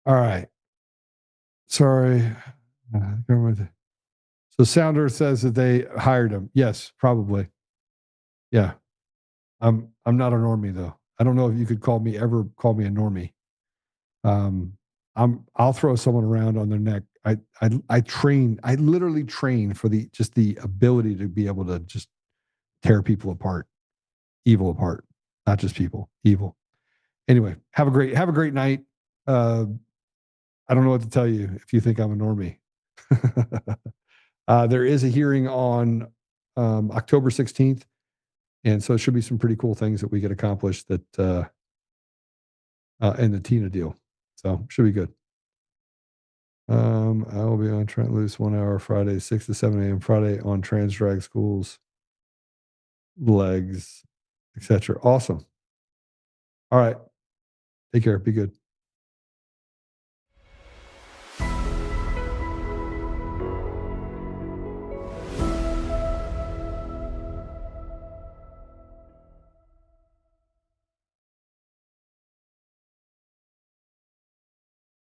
All right. Sorry. So Sounder says that they hired him. Yes, probably. Yeah. I'm not a normie though. I don't know if you could ever call me a normie. I'll throw someone around on their neck. I literally train for the ability to be able to just tear people apart, evil apart, not just people, evil. Anyway, have a great night. I don't know what to tell you if you think I'm a normie. There is a hearing on October 16th. And so it should be some pretty cool things that we get accomplished that in the Tina deal. So should be good. I will be on Trent Loose 1 hour Friday, 6 to 7 a.m. Friday on Trans Drag Schools, legs, etc. Awesome. All right. Take care. Be good.